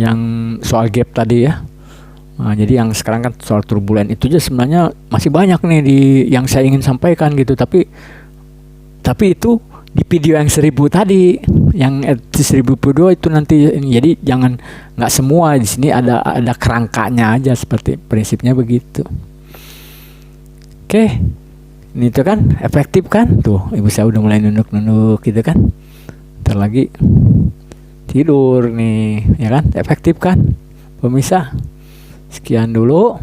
Speaker 1: yang soal gap tadi ya. Nah, jadi yang sekarang kan soal turbulen itu aja sebenarnya masih banyak nih yang saya ingin sampaikan gitu, tapi itu di video yang 1000 tadi, yang 1002 itu nanti. Jadi jangan, nggak semua di sini ada kerangkanya aja, seperti prinsipnya begitu. Oke, ini tuh kan efektif kan, tuh ibu saya udah mulai nunduk gitu kan, ntar lagi tidur nih ya kan, efektif kan pemirsa. Sekian dulu.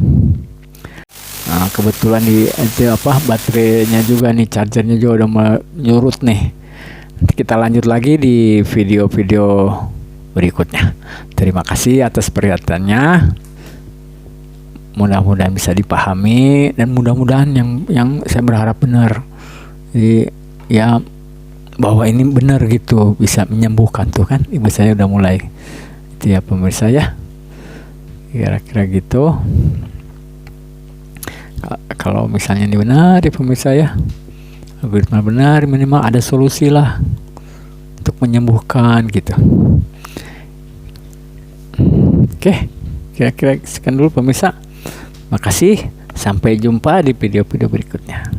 Speaker 1: Nah, kebetulan baterainya juga nih, chargernya juga udah menyurut nih. Nanti kita lanjut lagi di video-video berikutnya. Terima kasih atas perhatiannya. Mudah-mudahan bisa dipahami, dan mudah-mudahan yang saya berharap benar. Jadi ya bahwa ini benar gitu, bisa menyembuhkan tuh kan. Ibu saya udah mulai itu ya pemirsa ya. Kira-kira gitu. Kalau misalnya ini benar ya pemirsa ya, algoritma benar, minimal ada solusi lah untuk menyembuhkan gitu. Oke, kira-kira sekian dulu pemirsa. Makasih, sampai jumpa di video-video berikutnya.